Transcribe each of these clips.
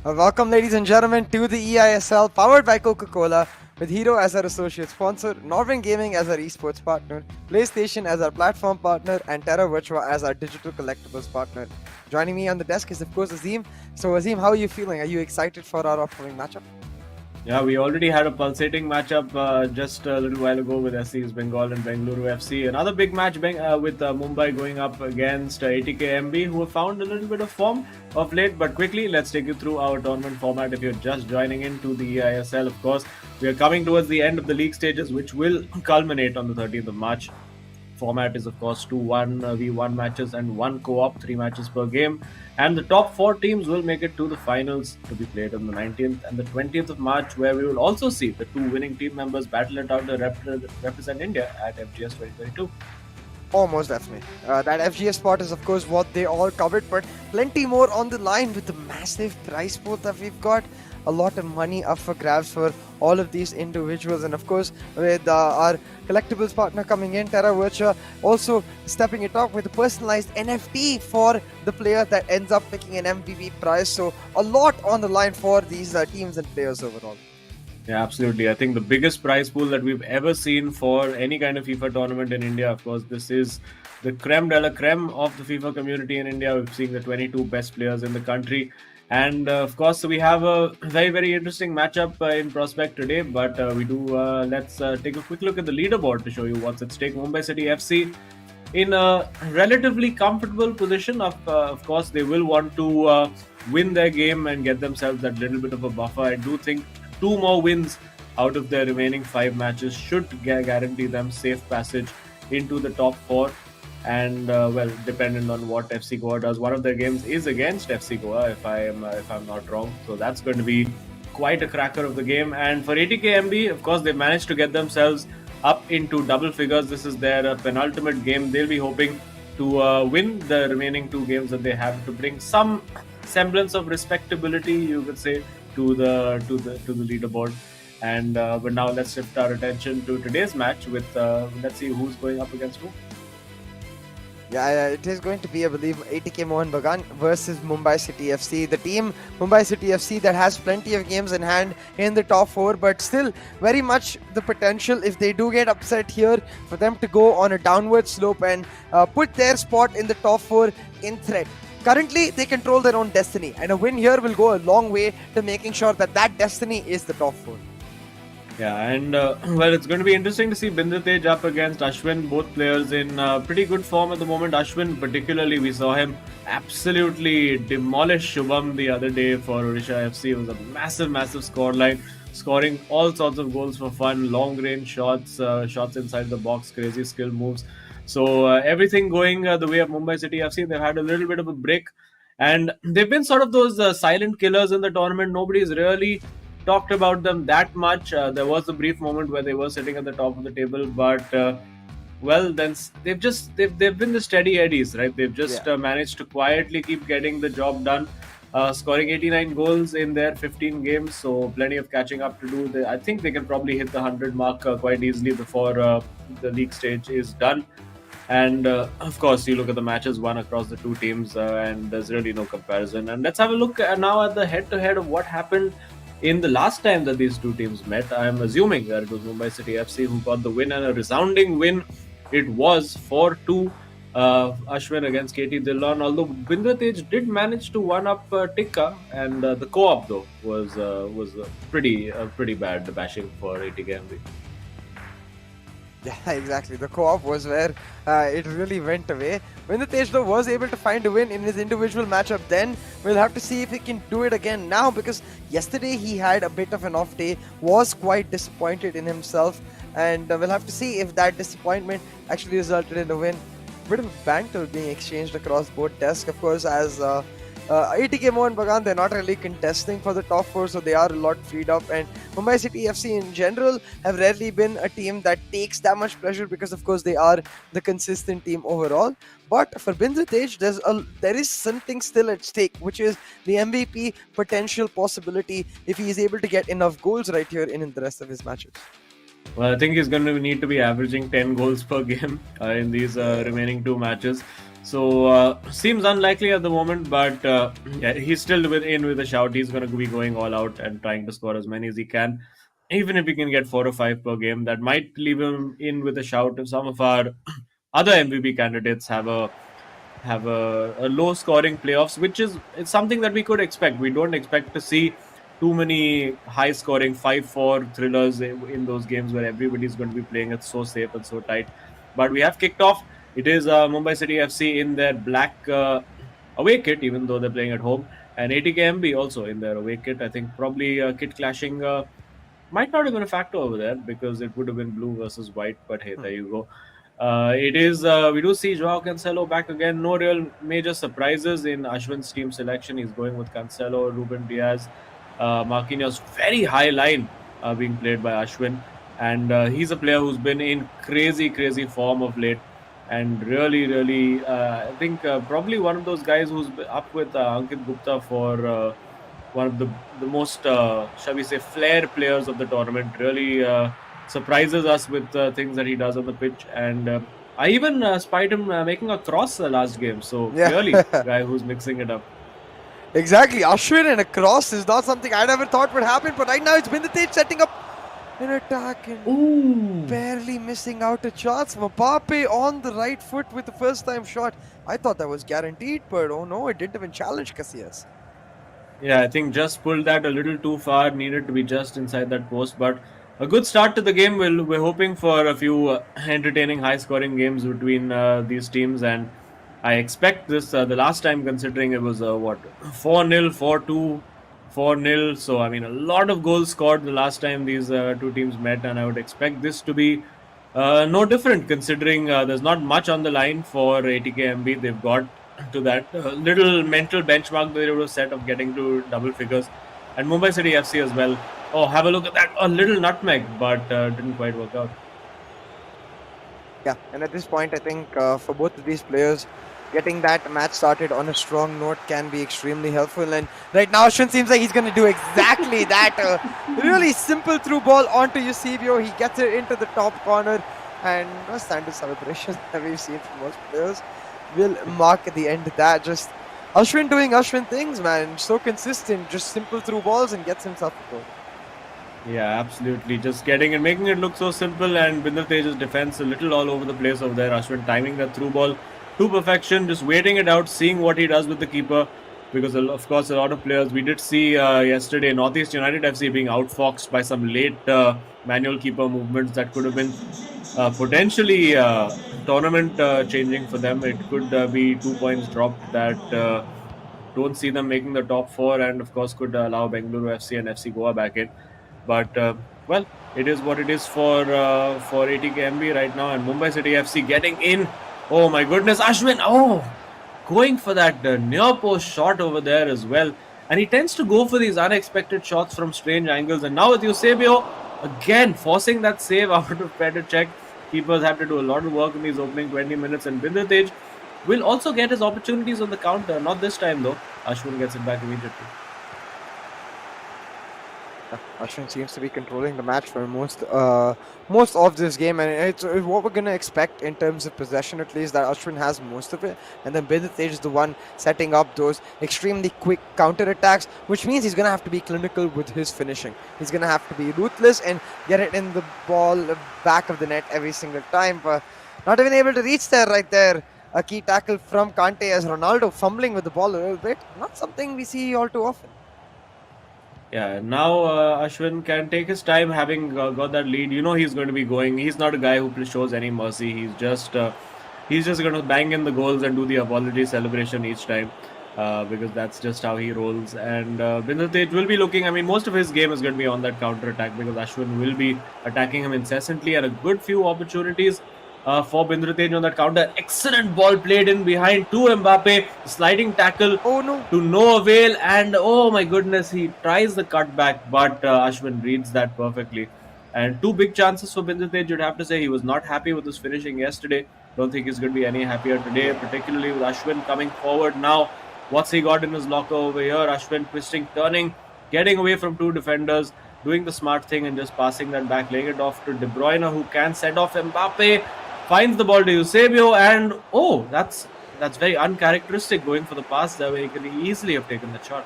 Welcome, ladies and gentlemen, to the eISL powered by Coca-Cola with Hero as our associate sponsor, Northern Gaming as our esports partner, PlayStation as our platform partner, and Terra Virtua as our digital collectibles partner. Joining me on the desk is, of course, Azim. So, Azim, how are you feeling? Are you excited for our upcoming matchup? Yeah, we already had a pulsating matchup just a little while ago with SC East Bengal and Bengaluru FC. Another big match with Mumbai going up against ATKMB, who have found a little bit of form of late. But quickly, let's take you through our tournament format. If you're just joining into the eISL, of course, we are coming towards the end of the league stages, which will culminate on the 30th of March. Format is, of course, 2 1v1 matches and 1 co-op, 3 matches per game. And the top 4 teams will make it to the finals to be played on the 19th and the 20th of March, where we will also see the 2 winning team members battle it out to represent India at FGS 2022. Almost definitely. That FGS spot is, of course, what they all covered, but plenty more on the line with the massive prize pool that we've got. A lot of money up for grabs for all of these individuals, and of course, with our collectibles partner coming in, Terra Virtua, also stepping it up with a personalized NFT for the player that ends up picking an MVP prize. So, a lot on the line for these teams and players overall. Yeah, absolutely. I think the biggest prize pool that we've ever seen for any kind of FIFA tournament in India, of course, this is the creme de la creme of the FIFA community in India. We've seen the 22 best players in the country. And of course, we have a very, very interesting matchup in prospect today. But let's take a quick look at the leaderboard to show you what's at stake. Mumbai City FC in a relatively comfortable position. Of course, they will want to win their game and get themselves that little bit of a buffer. I do think 2 more wins out of their remaining 5 matches should guarantee them safe passage into the top 4. And dependent on what FC Goa does, one of their games is against FC Goa, if I'm not wrong. So that's going to be quite a cracker of the game. And for ATKMB, of course, they managed to get themselves up into double figures. This is their penultimate game. They'll be hoping to win the remaining 2 games that they have to bring some semblance of respectability, you could say, to the leaderboard. And but now let's shift our attention to today's match with let's see who's going up against who. Yeah, it is going to be, I believe, ATK Mohun Bagan versus Mumbai City FC. The team, Mumbai City FC, that has plenty of games in hand in the top 4, but still very much the potential, if they do get upset here, for them to go on a downward slope and put their spot in the top 4 in threat. Currently, they control their own destiny, and a win here will go a long way to making sure that that destiny is the top 4. Yeah, and it's going to be interesting to see Bindratej up against Ashwin, both players in pretty good form at the moment. Ashwin, particularly, we saw him absolutely demolish Shubham the other day for Odisha FC. It was a massive, massive scoreline, scoring all sorts of goals for fun, long-range shots, shots inside the box, crazy skill moves. So everything going the way of Mumbai City FC. They've had a little bit of a break, and they've been sort of those silent killers in the tournament. Nobody's really talked about them that much. There was a brief moment where they were sitting at the top of the table, but then they've been the steady eddies, right? They've just managed to quietly keep getting the job done, scoring 89 goals in their 15 games, so plenty of catching up to do. I think they can probably hit the 100 mark quite easily before the league stage is done. And of course, you look at the matches won across the 2 teams, and there's really no comparison. And let's have a look now at the head-to-head of what happened in the last time that these 2 teams met. I'm assuming that it was Mumbai City FC who got the win, and a resounding win it was, 4-2. Ashwin against KT Dillon, although Bindratej did manage to one-up Tikka, and the co-op though was pretty bad bashing for ATKMB. Yeah, exactly. The co-op was where it really went away. Bindratej though was able to find a win in his individual matchup then. We'll have to see if he can do it again now, because yesterday he had a bit of an off day, was quite disappointed in himself, and we'll have to see if that disappointment actually resulted in a win. Bit of banter being exchanged across both desks, of course, as ATK Mohun Bagan, they're not really contesting for the top 4, so they are a lot freed up. And Mumbai City FC in general have rarely been a team that takes that much pressure, because of course they are the consistent team overall. But for Bindratej, there is something still at stake, which is the MVP potential possibility if he is able to get enough goals right here in the rest of his matches. Well, I think he's going to need to be averaging 10 goals per game in these remaining 2 matches. So seems unlikely at the moment, but yeah, he's still with a shout. He's going to be going all out and trying to score as many as he can. Even if he can get 4 or 5 per game, that might leave him in with a shout. If some of our other MVP candidates have a low scoring playoffs, which is it's something that we could expect. We don't expect to see too many high scoring 5-4 thrillers in those games where everybody's going to be playing it so safe and so tight. But we have kicked off. It is Mumbai City FC in their black away kit, even though they're playing at home, and ATKMB also in their away kit. I think probably kit clashing might not have been a factor over there because it would have been blue versus white. But hey, there you go. It is. We do see Joao Cancelo back again. No real major surprises in Ashwin's team selection. He's going with Cancelo, Ruben Diaz, Marquinhos. Very high line being played by Ashwin, and he's a player who's been in crazy form of late, and really, I think probably one of those guys who's up with Ankit Gupta for one of the most, shall we say, flair players of the tournament. Really surprises us with things that he does on the pitch, and I even spied him making a cross last game. So clearly, a guy who's mixing it up. Exactly, Ashwin and a cross is not something I never thought would happen, but right now it's Bindate setting up an attack and barely missing out a chance. Mbappe on the right foot with the first time shot. I thought that was guaranteed, but oh no, it didn't even challenge Casillas. Yeah, I think just pulled that a little too far, needed to be just inside that post, but a good start to the game. We're hoping for a few entertaining, high-scoring games between these teams, and I expect this the last time, considering it was 4-0, 4-2, 4-0. So I mean, a lot of goals scored the last time these two teams met, and I would expect this to be no different, considering there's not much on the line for ATKMB. They've got to that little mental benchmark they would have set of getting to double figures, and Mumbai City FC as well. Oh, have a look at that! A little nutmeg, but didn't quite work out. Yeah, and at this point, I think for both of these players, getting that match started on a strong note can be extremely helpful. And right now, Ashwin seems like he's going to do exactly that. Really simple through ball onto Eusebio. He gets it into the top corner, and no standard celebrations that we've seen from most players will mark at the end of that. Just Ashwin doing Ashwin things, man. So consistent, just simple through balls and gets himself a goal. Yeah, absolutely. Just getting and making it look so simple, and Binder Tej's defense a little all over the place over there. Ashwin timing that through ball to perfection, just waiting it out, seeing what he does with the keeper. Because of course, a lot of players we did see yesterday, Northeast United FC being outfoxed by some late manual keeper movements that could have been potentially tournament changing for them. It could be 2 points dropped that don't see them making the top 4, and of course could allow Bengaluru FC and FC Goa back in. But well, it is what it is for ATKMB right now, and Mumbai City FC getting in. Oh my goodness, Ashwin! Oh, going for that near post shot over there as well, and he tends to go for these unexpected shots from strange angles. And now with Eusebio again forcing that save out of Petr Cech. Keepers have to do a lot of work in these opening 20 minutes, and Binder Tej will also get his opportunities on the counter. Not this time though. Ashwin gets it back immediately. Ashwin seems to be controlling the match for most of this game, and it's what we're going to expect in terms of possession, at least, that Ashwin has most of it, and then Binder Tej is the one setting up those extremely quick counter attacks, which means he's going to have to be clinical with his finishing. He's going to have to be ruthless and get it in the ball back of the net every single time, but not even able to reach there right there. A key tackle from Kante as Ronaldo fumbling with the ball a little bit. Not something we see all too often. Yeah, now Ashwin can take his time, having got that lead. You know he's going to be going. He's not a guy who shows any mercy. He's just going to bang in the goals and do the apology celebration each time, because that's just how he rolls. And Binder Tej will be looking. I mean, most of his game is going to be on that counter attack, because Ashwin will be attacking him incessantly, and a good few opportunities for Binder Tej on that counter. Excellent ball played in behind to Mbappe. Sliding tackle to no avail. And oh my goodness, he tries the cutback, but Ashwin reads that perfectly. And 2 big chances for Binder Tej. You'd have to say he was not happy with his finishing yesterday. Don't think he's going to be any happier today, particularly with Ashwin coming forward now. What's he got in his locker over here? Ashwin twisting, turning, getting away from 2 defenders, doing the smart thing and just passing that back, laying it off to De Bruyne, who can set off Mbappe. Finds the ball to Eusebio, and oh, that's that's very uncharacteristic going for the pass there, where he could easily have taken the shot.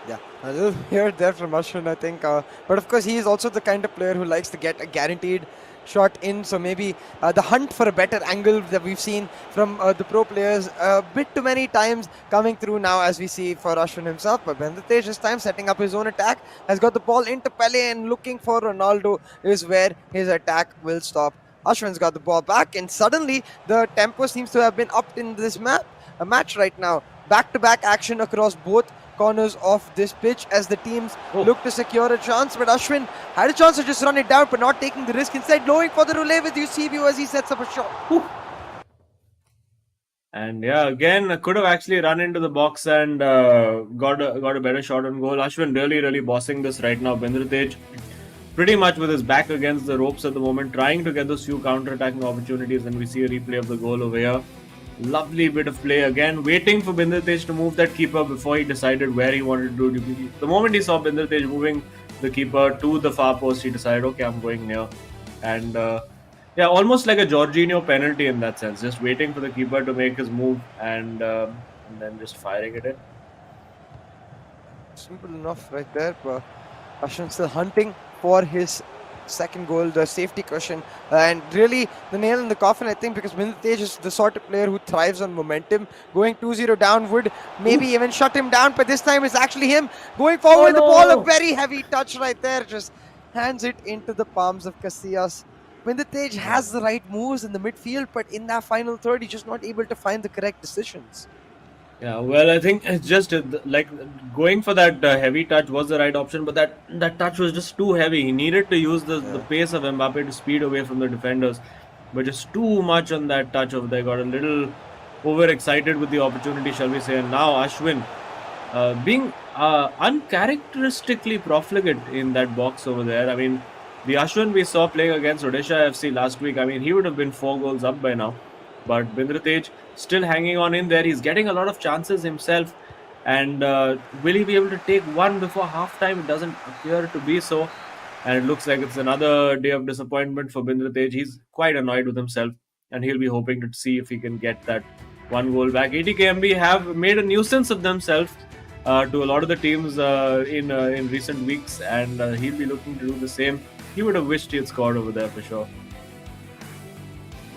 Yeah, a little weird there from Ashwin, I think. But of course, he is also the kind of player who likes to get a guaranteed shot in. So maybe the hunt for a better angle that we've seen from the pro players a bit too many times coming through now, as we see for Ashwin himself. But Bendratej this time setting up his own attack, has got the ball into Pele and looking for Ronaldo is where his attack will stop. Ashwin's got the ball back, and suddenly the tempo seems to have been upped in this match right now. Back-to-back action across both corners of this pitch as the teams look to secure a chance, but Ashwin had a chance to just run it down, but not taking the risk. Instead, going for the relay with Eusebio as he sets up a shot. And yeah, again, could have actually run into the box and got a better shot on goal. Ashwin really bossing this right now. Bendratej pretty much with his back against the ropes at the moment, trying to get those few counter-attacking opportunities, and we see a replay of the goal over here. Lovely bit of play again, waiting for Bendratej to move that keeper before he decided where he wanted to do. The moment he saw Bendratej moving the keeper to the far post, he decided, okay, I'm going near. And yeah, almost like a Jorginho penalty in that sense, just waiting for the keeper to make his move and then just firing it in. Simple enough right there, but Ashwin still hunting for his second goal, the safety cushion, and really the nail in the coffin, I think, because Bendratej is the sort of player who thrives on momentum. Going 2-0 down would maybe even shut him down, but this time it's actually him going forward. The ball, a very heavy touch right there, just hands it into the palms of Casillas. Bendratej has the right moves in the midfield, but in that final third, he's just not able to find the correct decisions. Yeah, well, I think it's just like going for that heavy touch was the right option, but that touch was just too heavy. He needed to use the pace of Mbappe to speed away from the defenders, but just too much on that touch over there. Got a little overexcited with the opportunity, shall we say, and now Ashwin being uncharacteristically profligate in that box over there. I mean, the Ashwin we saw playing against Odisha FC last week, I mean, he would have been 4 goals up by now. But Bendratej still hanging on in there. He's getting a lot of chances himself. And will he be able to take one before halftime? It doesn't appear to be so. And it looks like it's another day of disappointment for Bendratej. He's quite annoyed with himself. And he'll be hoping to see if he can get that 1 goal back. ATKMB have made a nuisance of themselves to a lot of the teams in recent weeks. And he'll be looking to do the same. He would have wished he had scored over there for sure.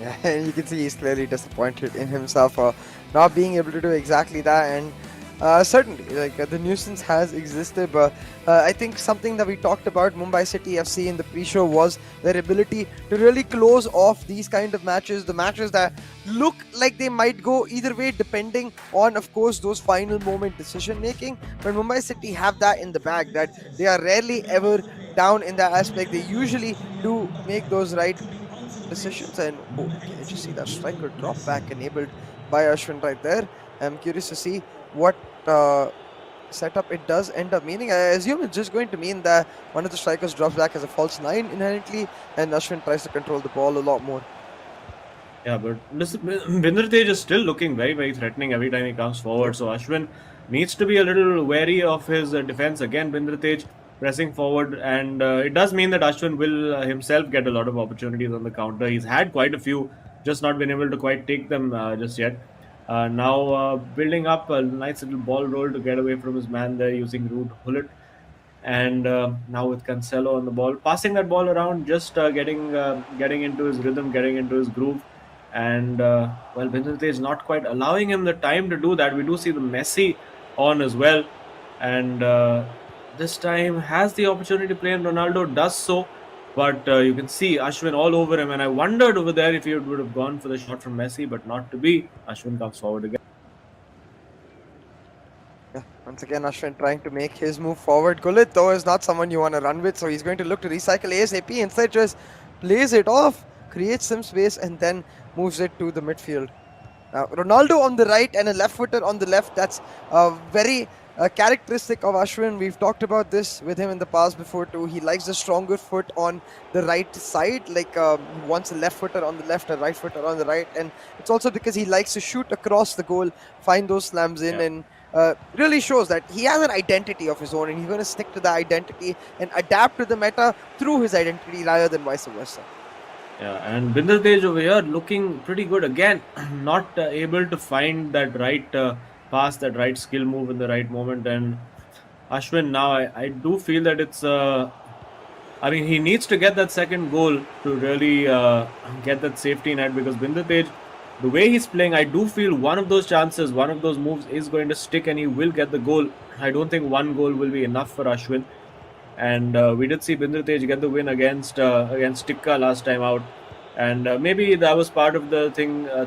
Yeah, and you can see he's clearly disappointed in himself for not being able to do exactly that. And certainly, like the nuisance has existed, but I think something that we talked about Mumbai City FC in the pre-show was their ability to really close off these kind of matches, the matches that look like they might go either way depending on, of course, those final moment decision making. But Mumbai City have that in the bag, that they are rarely ever down in that aspect. They usually do make those right decisions. And oh, can you just see that striker drop back enabled by Ashwin right there? I'm curious to see what setup it does end up meaning. I assume it's just going to mean that one of the strikers drops back as a false 9 inherently, and Ashwin tries to control the ball a lot more. Yeah, but Bendratej is still looking very threatening every time he comes forward. So Ashwin needs to be a little wary of his defense. Again, Bendratej pressing forward, and it does mean that Ashwin will himself get a lot of opportunities on the counter. He's had quite a few, just not been able to quite take them just yet. Now building up a nice little ball roll to get away from his man there using Ruud Gullit. And now with Cancelo on the ball, passing that ball around, just getting into his rhythm, getting into his groove. And well, Bendratej is not quite allowing him the time to do that. We do see the Messi on as well, and this time has the opportunity to play, and Ronaldo does so. But you can see Ashwin all over him, and I wondered over there if he would have gone for the shot from Messi, but not to be. Ashwin comes forward again. Yeah, once again Ashwin trying to make his move forward. Gullit though is not someone you want to run with, so he's going to look to recycle ASAP. Instead just plays it off, creates some space, and then moves it to the midfield. Now Ronaldo on the right and a left footer on the left. That's very characteristic of Ashwin. We've talked about this with him in the past before too. He likes the stronger foot on the right side, like he wants a left footer on the left, a right footer on the right, and it's also because he likes to shoot across the goal, find those slams in, and really shows that he has an identity of his own, and he's going to stick to that identity and adapt to the meta through his identity rather than vice versa. Yeah, and Binder Tej over here looking pretty good again. Not able to find that right pass, that right skill move in the right moment. And Ashwin, now I do feel that it's. I mean, he needs to get that second goal to really get that safety net, because Binder Tej, the way he's playing, I do feel one of those chances, one of those moves is going to stick and he will get the goal. I don't think one goal will be enough for Ashwin. And we did see Binder Tej get the win against Tikka last time out, and maybe that was part of the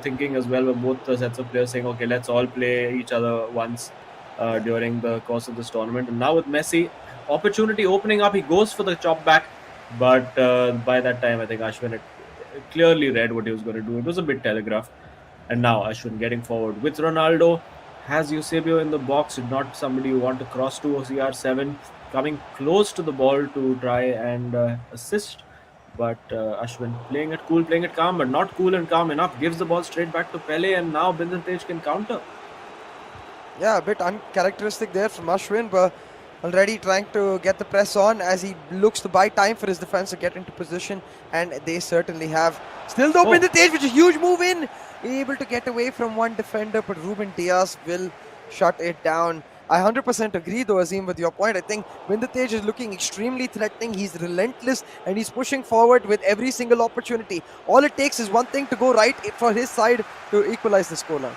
thinking as well, with both the sets of players saying, okay, let's all play each other once during the course of this tournament. And now with Messi, opportunity opening up, he goes for the chop back, but by that time I think Ashwin had clearly read what he was going to do. It was a bit telegraphed. And now Ashwin getting forward with Ronaldo, has Eusebio in the box, not somebody you want to cross to. CR7 coming close to the ball to try and assist, but Ashwin playing it cool, playing it calm, but not cool and calm enough. Gives the ball straight back to Pele, and now Binder Tej can counter. Yeah, a bit uncharacteristic there from Ashwin, but already trying to get the press on as he looks to buy time for his defense to get into position, and they certainly have. Still though, Binder Tej, which is a huge move in, able to get away from one defender, but Ruben Diaz will shut it down. I 100% agree though, Azim, with your point. I think Binder Tej is looking extremely threatening. He's relentless and he's pushing forward with every single opportunity. All it takes is one thing to go right for his side to equalize the scoreline.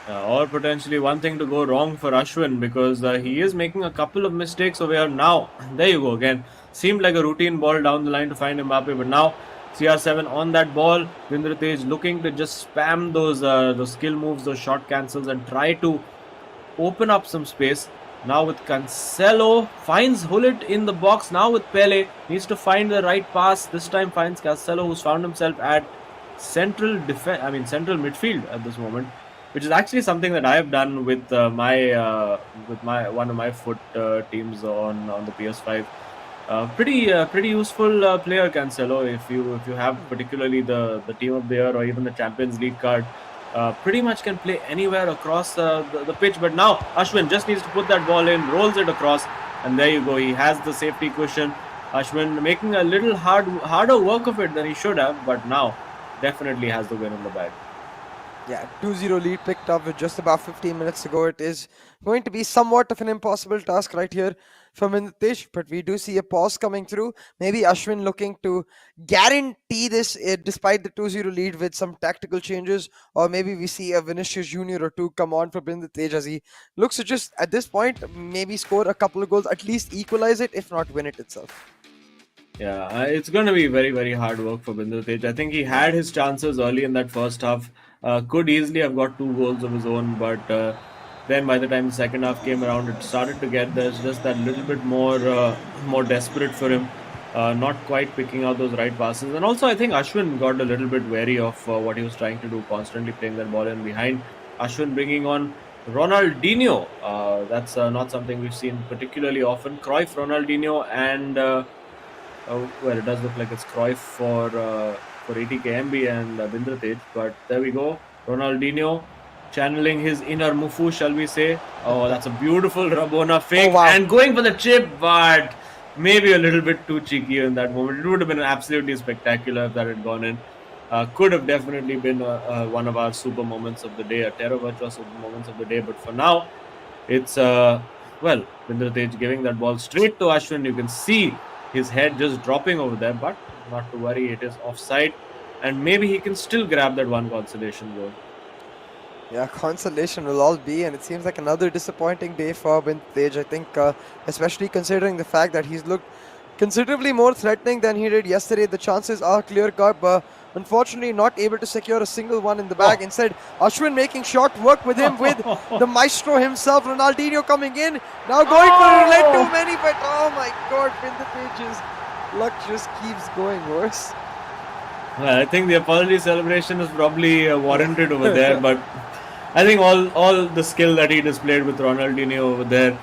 Or potentially one thing to go wrong for Ashwin, because he is making a couple of mistakes over here now. There you go again. Seemed like a routine ball down the line to find Mbappe, but now CR7 on that ball. Binder Tej looking to just spam those skill moves, those shot cancels, and try to open up some space. Now with Cancelo, finds Hullet in the box. Now with Pele, needs to find the right pass. This time finds Cancelo, who's found himself at central midfield at this moment, which is actually something that I have done with my one of my foot teams on the PS5. Pretty useful player, Cancelo. If you have particularly the team of the year or even the Champions League card, pretty much can play anywhere across the pitch. But now Ashwin just needs to put that ball in, rolls it across, and there you go. He has the safety cushion. Ashwin making a little harder work of it than he should have, but now definitely has the win in the bag. Yeah, 2-0 lead picked up with just about 15 minutes to go. It is going to be somewhat of an impossible task right here for Binder Tej, but we do see a pause coming through. Maybe Ashwin looking to guarantee this despite the 2-0 lead with some tactical changes, or maybe we see a Vinicius Junior or two come on for Binder Tej as he looks to just, at this point, maybe score a couple of goals, at least equalize it, if not win it itself. Yeah, it's going to be very, very hard work for Binder Tej. I think he had his chances early in that first half. Could easily have got 2 goals of his own, but then by the time the second half came around, it started to get there's just that little bit more desperate for him, not quite picking out those right passes. And also, I think Ashwin got a little bit wary of what he was trying to do, constantly playing that ball in behind. Ashwin bringing on Ronaldinho. That's not something we've seen particularly often. Cruyff, Ronaldinho, and well, it does look like it's Cruyff for ATKMB and Binder Tej, but there we go. Ronaldinho channeling his inner Mufu, shall we say. Oh, that's a beautiful Rabona fake. Oh, wow. And going for the chip, but maybe a little bit too cheeky in that moment. It would have been absolutely spectacular if that had gone in. Could have definitely been one of our super moments of the day, a Terra Virtua super moments of the day. But for now, it's, well, Binder Tej giving that ball straight to Ashwin. You can see his head just dropping over there, but not to worry, it is offside, and maybe he can still grab that one consolation goal. Yeah, consolation will all be, and it seems like another disappointing day for Binder Tej. I think, especially considering the fact that he's looked considerably more threatening than he did yesterday. The chances are clear-cut, but unfortunately not able to secure a single one in the bag. Instead, Ashwin making short work with him, with the maestro himself, Ronaldinho coming in. Now going for a roulette, too many, but oh my god, Binder Tej's luck just keeps going worse. Well, I think the apology celebration is probably warranted over there, but I think all the skill that he displayed with Ronaldinho over there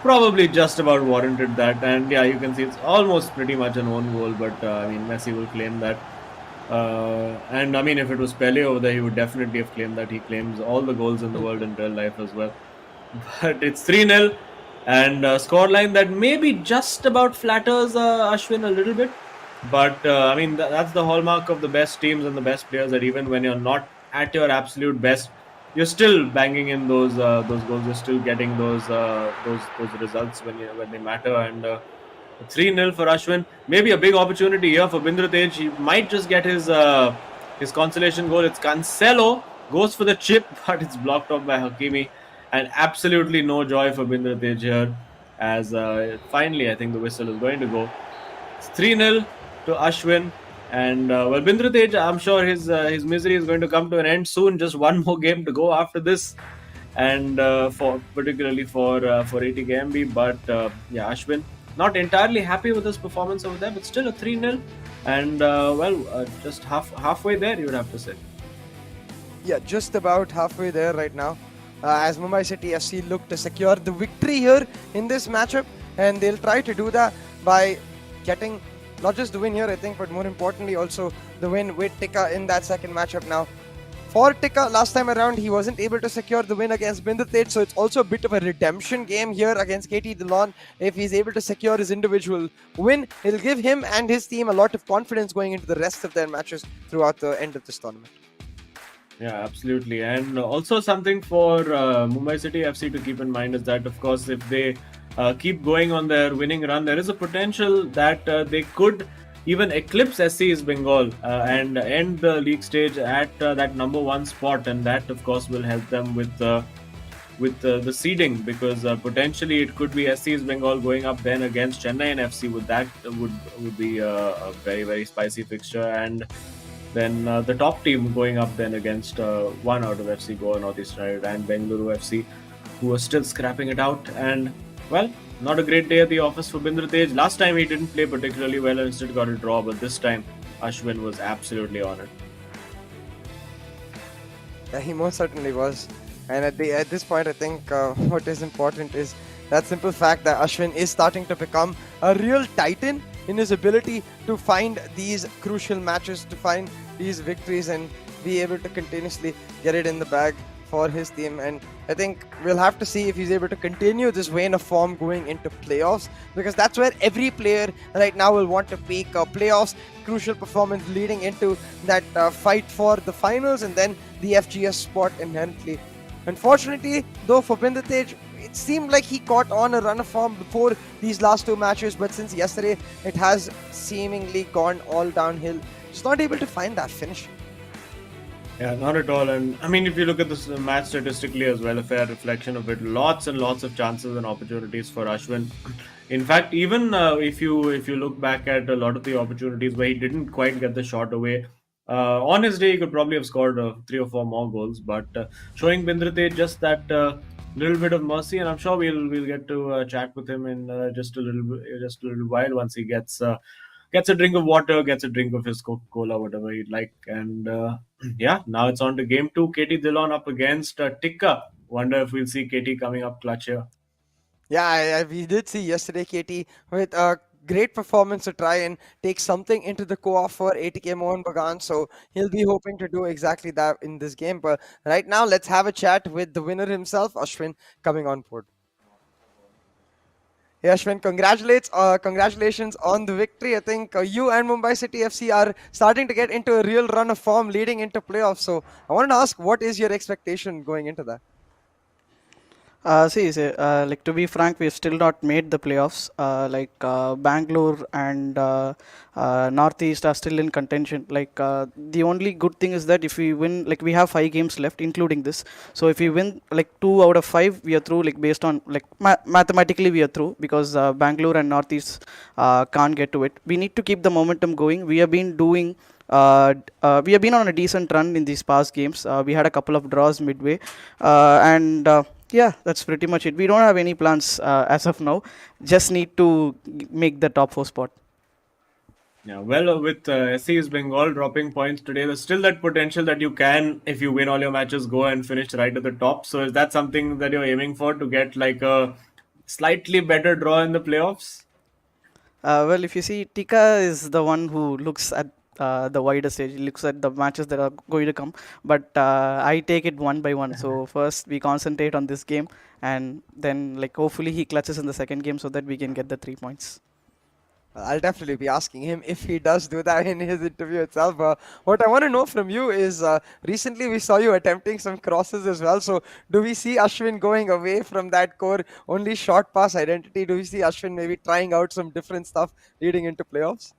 probably just about warranted that. And yeah, you can see it's almost pretty much an own goal, but I mean, Messi will claim that. And I mean, if it was Pele over there, he would definitely have claimed that. He claims all the goals in the world in real life as well. But it's 3-0, and a scoreline that maybe just about flatters Ashwin a little bit. But I mean, that's the hallmark of the best teams and the best players, that even when you're not at your absolute best, you're still banging in those goals. You're still getting those results when they matter. And 3-0 for Ashwin. Maybe a big opportunity here for Binder Tej. He might just get his consolation goal. It's Cancelo goes for the chip, but it's blocked off by Hakimi. And absolutely no joy for Binder Tej here. As finally, I think the whistle is going to go. It's 3-0 to Ashwin. And well, Binder Tej, I'm sure his misery is going to come to an end soon. Just one more game to go after this, and for particularly for ATKMB. But yeah, Ashwin not entirely happy with his performance over there, but still a 3-0, and just halfway there, you would have to say. Yeah, just about halfway there right now. As Mumbai City FC look to secure the victory here in this matchup, and they'll try to do that by getting not just the win here, I think, but more importantly also the win with Tika in that second matchup now. For Tika, last time around, he wasn't able to secure the win against Binder Tej, so it's also a bit of a redemption game here against KT Dillon. If he's able to secure his individual win, it'll give him and his team a lot of confidence going into the rest of their matches throughout the end of this tournament. Yeah, absolutely. And also something for Mumbai City FC to keep in mind is that, of course, if they keep going on their winning run, there is a potential that they could even eclipse SC East Bengal and end the league stage at that number one spot. And that, of course, will help them with the seeding, because potentially it could be SC East Bengal going up then against Chennai and FC. That would be a very, very spicy fixture. And then the top team going up then against one out of FC Goa, Northeast United, and Bengaluru FC, who are still scrapping it out. And well, not a great day at the office for Binder Tej. Last time he didn't play particularly well and instead got a draw, but this time Ashwin was absolutely on it. Yeah, he most certainly was. And at this point, I think what is important is that simple fact that Ashwin is starting to become a real titan in his ability to find these crucial matches, to find these victories, and be able to continuously get it in the bag for his team. And I think we'll have to see if he's able to continue this vein of form going into playoffs, because that's where every player right now will want to peak. Playoffs, crucial performance leading into that fight for the finals and then the FGS spot inherently. Unfortunately, though, for Binder Tej, it seemed like he caught on a run of form before these last two matches, but since yesterday, it has seemingly gone all downhill. Just not able to find that finish. Yeah, not at all. And I mean, if you look at this match statistically as well, a fair reflection of it, lots and lots of chances and opportunities for Ashwin. In fact, even if you look back at a lot of the opportunities where he didn't quite get the shot away, on his day he could probably have scored 3 or 4 more goals. But showing Binder Tej just that little bit of mercy, and I'm sure we'll get to chat with him in just a little while once he gets a drink of water, gets a drink of his Coca-Cola, whatever he'd like. And yeah, now it's on to game 2. KT Dillon up against Tikka. Wonder if we'll see KT coming up clutch here. Yeah, we did see yesterday KT with a great performance to try and take something into the co-op for ATK Mohun Bagan. So he'll be hoping to do exactly that in this game. But right now, let's have a chat with the winner himself, Ashwin, coming on board. Hey Ashwin, congratulations on the victory. I think you and Mumbai City FC are starting to get into a real run of form leading into playoffs. So I wanted to ask, what is your expectation going into that? Like to be frank, we've still not made the playoffs. Bangalore and Northeast are still in contention. The only good thing is that if we win, like we have 5 games left, including this. So if we win like 2 out of 5, we are through. Like based on mathematically, we are through because Bangalore and Northeast can't get to it. We need to keep the momentum going. We have been doing. We have been on a decent run in these past games. We had a couple of draws midway, yeah, that's pretty much it. We don't have any plans as of now. Just need to make the top 4 spot. Yeah, well, with SC East Bengal dropping points today, there's still that potential that you can, if you win all your matches, go and finish right at the top. So is that something that you're aiming for, to get like a slightly better draw in the playoffs? Well, if you see, Tika is the one who looks at the wider stage. He looks at the matches that are going to come. But I take it one by one. So first we concentrate on this game, and then like hopefully he clutches in the second game so that we can get the 3 points. I'll definitely be asking him if he does do that in his interview itself. What I want to know from you is recently we saw you attempting some crosses as well. So, do we see Ashwin going away from that core only short pass identity? Do we see Ashwin maybe trying out some different stuff leading into playoffs?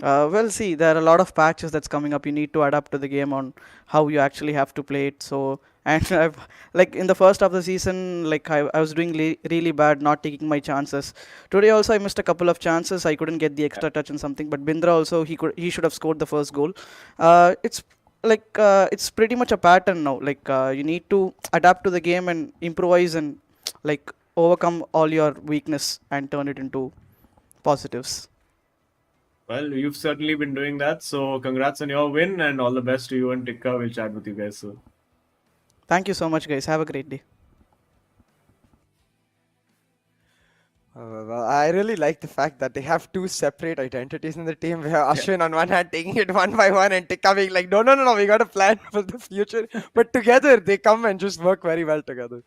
Well, see, there are a lot of patches that's coming up. You need to adapt to the game on how you actually have to play it. So, and like in the first half of the season, like I was doing really bad, not taking my chances. Today also, I missed a couple of chances. I couldn't get the extra touch and something. But Bindra also, he should have scored the first goal. It's pretty much a pattern now. Like you need to adapt to the game and improvise and like overcome all your weakness and turn it into positives. Well, you've certainly been doing that. So congrats on your win and all the best to you and Tikka. We'll chat with you guys soon. Thank you so much, guys. Have a great day. Well, I really like the fact that they have two separate identities in the team. We have Ashwin on one hand taking it one by one and Tikka being like, no, we got a plan for the future. But together they come and just work very well together.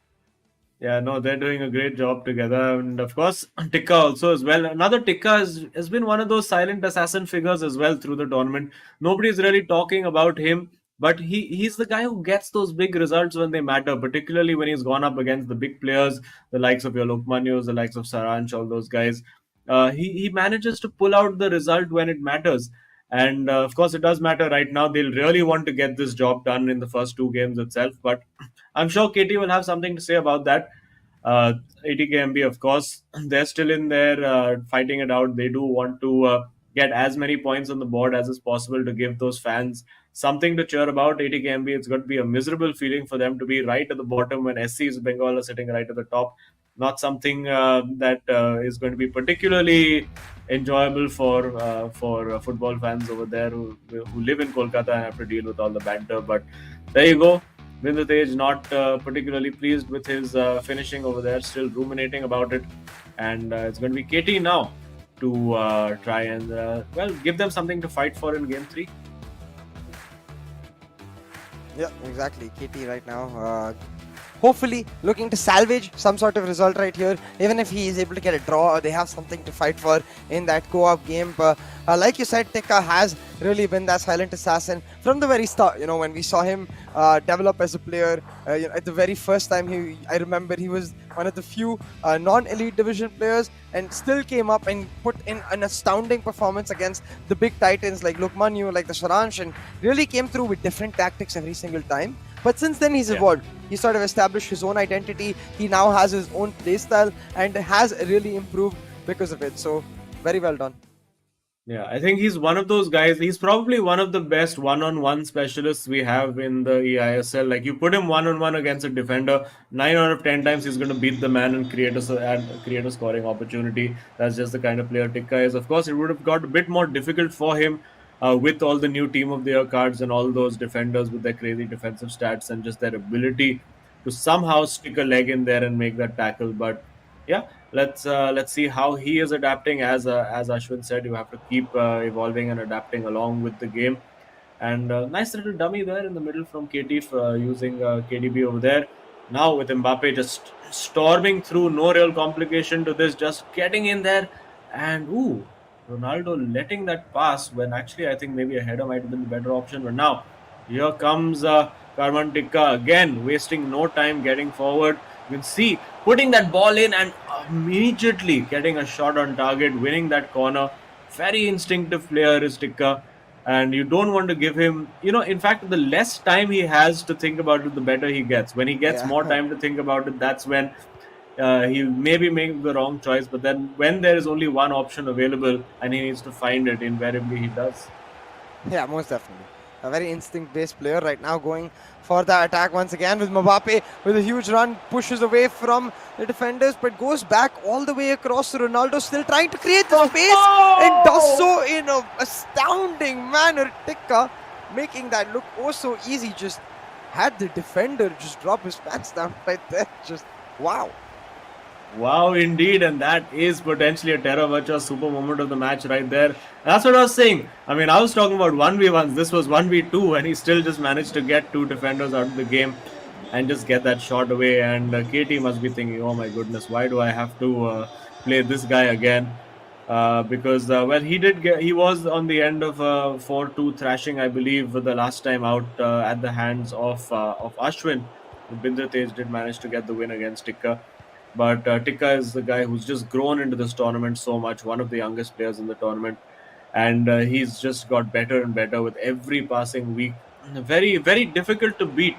Yeah, no, they're doing a great job together. And of course, Tikka also as well. Another Tikka has been one of those silent assassin figures as well through the tournament. Nobody's really talking about him, but he's the guy who gets those big results when they matter, particularly when he's gone up against the big players, the likes of your Lokmanyos, the likes of Saransh, all those guys. He manages to pull out the result when it matters. And of course, it does matter right now. They'll really want to get this job done in the first two games itself. But I'm sure KT will have something to say about that. ATKMB, of course, they're still in there fighting it out. They do want to get as many points on the board as is possible to give those fans something to cheer about. ATKMB, it's going to be a miserable feeling for them to be right at the bottom when SC's Bengal are sitting right at the top. Not something that is going to be particularly enjoyable for football fans over there who live in Kolkata and have to deal with all the banter. But there you go. Vindatej not particularly pleased with his finishing over there, still ruminating about it. And it's going to be KT now to try and, give them something to fight for in Game 3. Yeah, exactly. KT right now, hopefully looking to salvage some sort of result right here. Even if he is able to get a draw, they have something to fight for in that co-op game. But like you said, Tikka has really been that silent assassin from the very start. When we saw him develop as a player, at the very first time, I remember he was one of the few non-elite division players and still came up and put in an astounding performance against the big titans like Lokmanyu, like the Saransh, and really came through with different tactics every single time. But since then, he's evolved. He sort of established his own identity. He now has his own playstyle and has really improved because of it. So, very well done. Yeah, I think he's one of those guys. He's probably one of the best one-on-one specialists we have in the eISL. Like, you put him one-on-one against a defender, 9 out of 10 times he's going to beat the man and create a scoring opportunity. That's just the kind of player Tikka is. Of course, it would have got a bit more difficult for him with all the new Team of the Year cards and all those defenders with their crazy defensive stats and just their ability to somehow stick a leg in there and make that tackle. But yeah, let's see how he is adapting. As Ashwin said, you have to keep evolving and adapting along with the game. And nice little dummy there in the middle from KT using KDB over there. Now with Mbappe just storming through, no real complication to this, just getting in there. And Ronaldo letting that pass when actually I think maybe a header might have been the better option. But now here comes Karman Tikka again, wasting no time getting forward. You can see putting that ball in and immediately getting a shot on target, winning that corner. Very instinctive player is Tikka. And you don't want to give him, in fact, the less time he has to think about it, the better he gets. When he gets more time to think about it, that's when he'll maybe make the wrong choice. But then when there is only one option available and he needs to find it, invariably he does. Yeah, most definitely. A very instinct-based player right now going for the attack once again with Mbappe with a huge run, pushes away from the defenders but goes back all the way across to Ronaldo, still trying to create the space and does so in an astounding manner. Tikka making that look oh so easy, just had the defender just drop his pants down right there. Just wow. Wow, indeed, and that is potentially a Terra Vacha super moment of the match right there. That's what I was saying. I mean, I was talking about 1v1s. This was 1v2, and he still just managed to get two defenders out of the game and just get that shot away. And KT must be thinking, oh my goodness, why do I have to play this guy again? because he was on the end of a 4-2 thrashing, I believe, the last time out at the hands of Ashwin. Binder Tej did manage to get the win against Tikka, but Tikka is the guy who's just grown into this tournament so much, one of the youngest players in the tournament, and he's just got better and better with every passing week. Very, very difficult to beat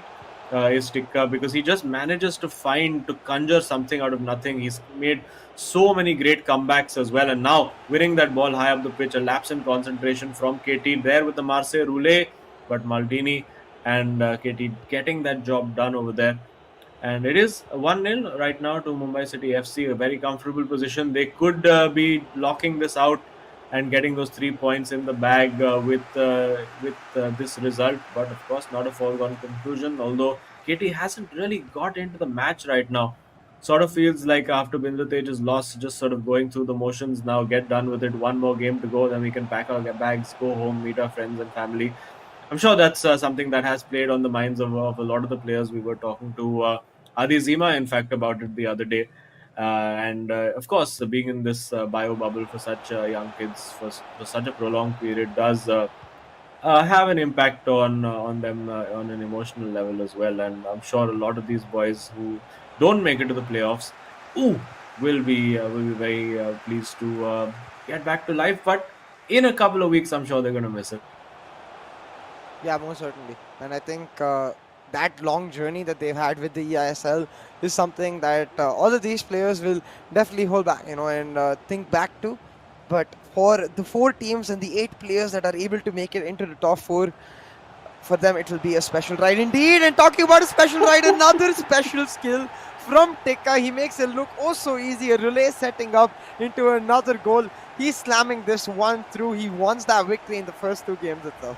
is Tikka, because he just manages to conjure something out of nothing. He's made so many great comebacks as well, and now winning that ball high up the pitch, a lapse in concentration from KT there with the Marseille roulette, but Maldini and KT getting that job done over there. And it is 1-0 right now to Mumbai City FC, a very comfortable position. They could be locking this out and getting those 3 points in the bag with this result, but of course not a foregone conclusion. Although KT hasn't really got into the match right now, sort of feels like after Binder Tej's loss, just sort of going through the motions now. Get done with it. One more game to go, then we can pack our bags, go home, meet our friends and family. I'm sure that's something that has played on the minds of a lot of the players. We were talking to Adi Zima, in fact, about it the other day. And of course, being in this bio bubble for such young kids for such a prolonged period does have an impact on them on an emotional level as well. And I'm sure a lot of these boys who don't make it to the playoffs, ooh, will be very pleased to get back to life. But in a couple of weeks, I'm sure they're going to miss it. Yeah, most certainly. And I think that long journey that they've had with the eISL is something that all of these players will definitely hold back, and think back to. But for the 4 teams and the 8 players that are able to make it into the top 4, for them it will be a special ride indeed. And talking about a special ride, another special skill from Tikka. He makes it look oh so easy. A relay setting up into another goal. He's slamming this one through. He wants that victory in the first 2 games itself.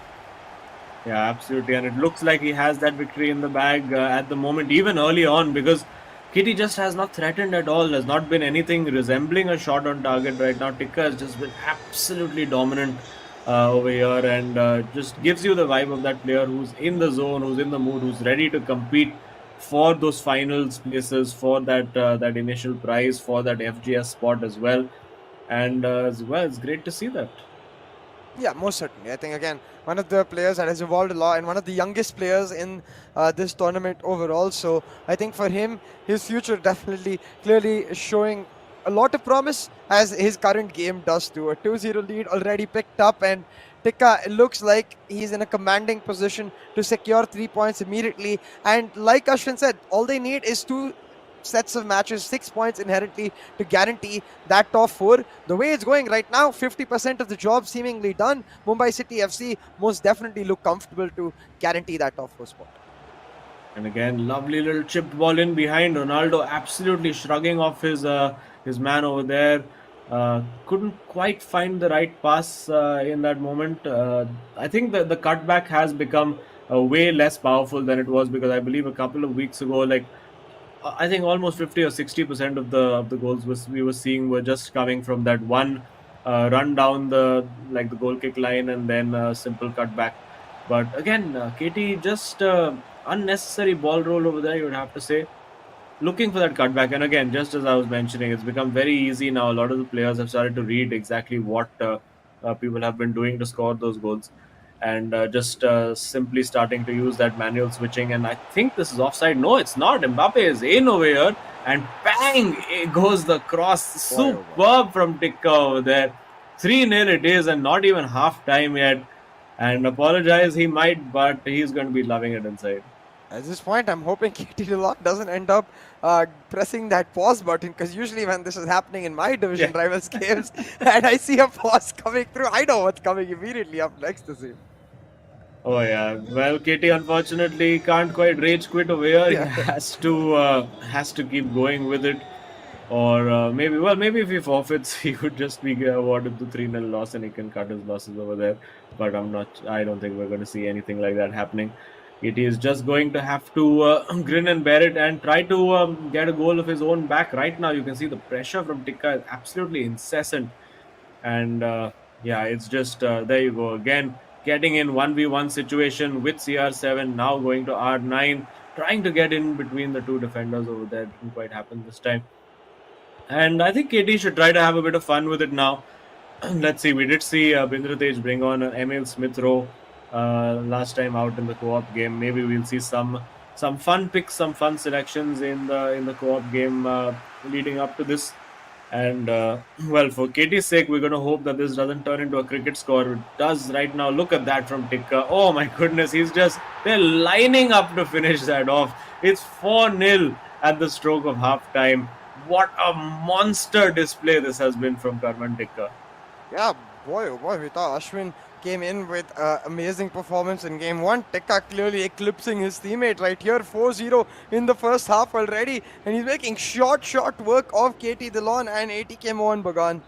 Yeah, absolutely. And it looks like he has that victory in the bag at the moment, even early on, because Kitty just has not threatened at all. There's not been anything resembling a shot on target right now. Tikka has just been absolutely dominant over here, and just gives you the vibe of that player who's in the zone, who's in the mood, who's ready to compete for those finals places, for that initial prize, for that FGS spot as well. And as well, it's great to see that. Yeah, most certainly. I think, again, one of the players that has evolved a lot and one of the youngest players in this tournament overall. So I think for him, his future definitely clearly is showing a lot of promise, as his current game does too. A 2-0 lead already picked up, and Tikka looks like he's in a commanding position to secure 3 points immediately. And like Ashwin said, all they need is 2 sets of matches, 6 points inherently to guarantee that top 4. The way it's going right now, 50% of the job seemingly done. Mumbai City FC most definitely look comfortable to guarantee that top 4 spot. And again, lovely little chipped ball in behind. Ronaldo absolutely shrugging off his man over there. Couldn't quite find the right pass in that moment. I think the cutback has become way less powerful than it was, because I believe a couple of weeks ago, like I think almost 50 or 60% of the goals we were seeing were just coming from that one run down the goal kick line and then a simple cutback. But again, KT just unnecessary ball roll over there, you would have to say, looking for that cutback. And again, just as I was mentioning, it's become very easy now. A lot of the players have started to read exactly what people have been doing to score those goals, and just simply starting to use that manual switching. And I think this is offside. No, it's not. Mbappe is in over here, and bang, it goes the cross. Superb from Tikka over there. 3-0 it is, and not even half time yet. And apologize he might, but he's going to be loving it inside. At this point, I'm hoping KT Lock doesn't end up pressing that pause button, because usually when this is happening in my division rivals games and I see a pause coming through, I know what's coming immediately up next to see. Oh yeah, well, KT unfortunately can't quite rage quit over here. Yeah. He has to keep going with it, or maybe if he forfeits, he could just be awarded the 3-0 loss and he can cut his losses over there. But I don't think we're going to see anything like that happening. It is just going to have to grin and bear it and try to get a goal of his own back. Right now, you can see the pressure from Tikka is absolutely incessant. And yeah, it's just, there you go. Again, getting in 1v1 situation with CR7, now going to R9, trying to get in between the 2 defenders over there. Didn't quite happen this time. And I think KT should try to have a bit of fun with it now. let's see. We did see Bindratej bring on Emil Smith Rowe last time out in the co-op game. Maybe we'll see some fun picks, some fun selections in the co-op game leading up to this. And well, for Katie's sake, we're going to hope that this doesn't turn into a cricket score. It does right now. Look at that from Tikka. Oh my goodness, they're lining up to finish that off. It's 4-0 at the stroke of half time. What a monster display this has been from Karman Tikka. Yeah, boy, oh boy, we thought Ashwin came in with amazing performance in game one. Tekka clearly eclipsing his teammate right here, 4-0 in the first half already, and he's making short work of KT Dhillon and ATK Mohun Bagan.